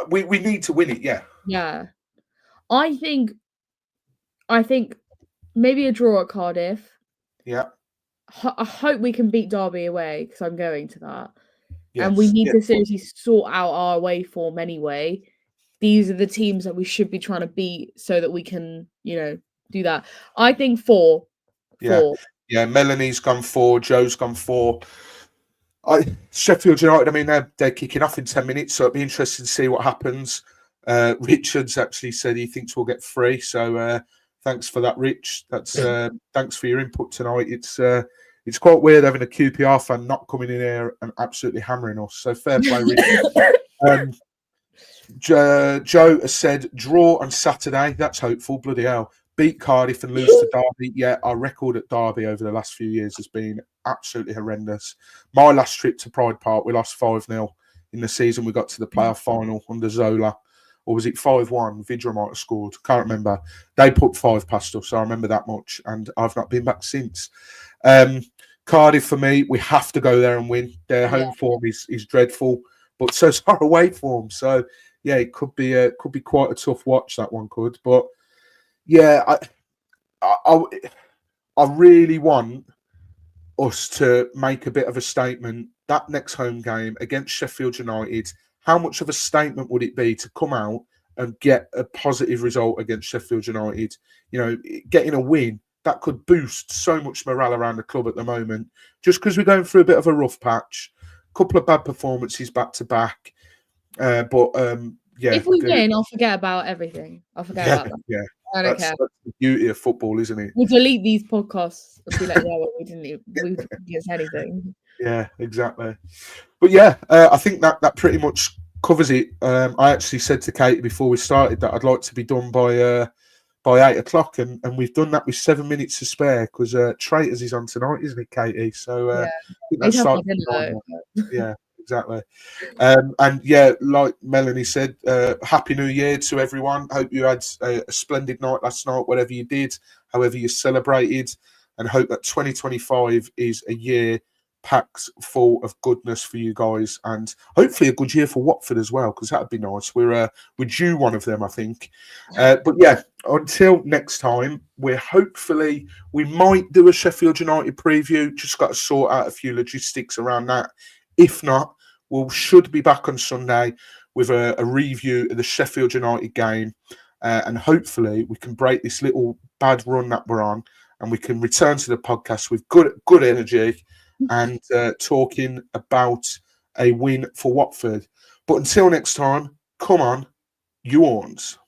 S1: We need to win it. Yeah.
S2: Yeah. I think maybe a draw at Cardiff.
S1: Yeah.
S2: I hope we can beat Derby away because I'm going to that.
S1: Yes.
S2: And we need to seriously sort out our away form anyway. These are the teams that we should be trying to beat so that we can, do that. I think 4.
S1: Yeah. 4. Yeah, Melanie's gone 4. Joe's gone 4. Sheffield United, I mean, they're kicking off in 10 minutes, so it'll be interesting to see what happens. Richards actually said he thinks we'll get 3, so thanks for that, Rich. That's thanks for your input tonight. It's quite weird having a QPR fan not coming in here and absolutely hammering us. So fair play, Rich. Joe has said draw on Saturday. That's hopeful. Bloody hell. Beat Cardiff and lose to Derby. Yeah, our record at Derby over the last few years has been absolutely horrendous. My last trip to Pride Park, we lost 5-0 in the season. We got to the playoff final under Zola. Or was it 5-1? Vidra might have scored. Can't remember. They put 5 past us, so I remember that much. And I've not been back since. Cardiff, for me, we have to go there and win. Their home form is dreadful, but so's our away form. So, yeah, it could be quite a tough watch, that one could. But, yeah, I really want us to make a bit of a statement. That next home game against Sheffield United, how much of a statement would it be to come out and get a positive result against Sheffield United? You know, getting a win, that could boost so much morale around the club at the moment, just because we're going through a bit of a rough patch. A couple of bad performances back to back. Yeah.
S2: If we win, I'll forget about everything. I'll forget about that.
S1: Yeah.
S2: I don't care.
S1: That's the beauty of football, isn't it?
S2: We'll delete these podcasts and be like, yeah, well, we didn't get anything.
S1: Yeah, exactly. But yeah, I think that pretty much covers it. I actually said to Caity before we started that I'd like to be done by 8 o'clock, and we've done that with 7 minutes to spare because Traitors is on tonight, isn't it, Caity? So I think that's starting. Yeah, exactly. And yeah, like Melanie said, Happy New Year to everyone. Hope you had a splendid night last night, whatever you did, however you celebrated, and hope that 2025 is a year packed full of goodness for you guys, and hopefully a good year for Watford as well, because that'd be nice. We're due one of them, I think. But yeah, until next time, we might do a Sheffield United preview. Just got to sort out a few logistics around that. If not, we should be back on Sunday with a review of the Sheffield United game, and hopefully we can break this little bad run that we're on, and we can return to the podcast with good energy and talking about a win for Watford. But until next time, come on, you Horns.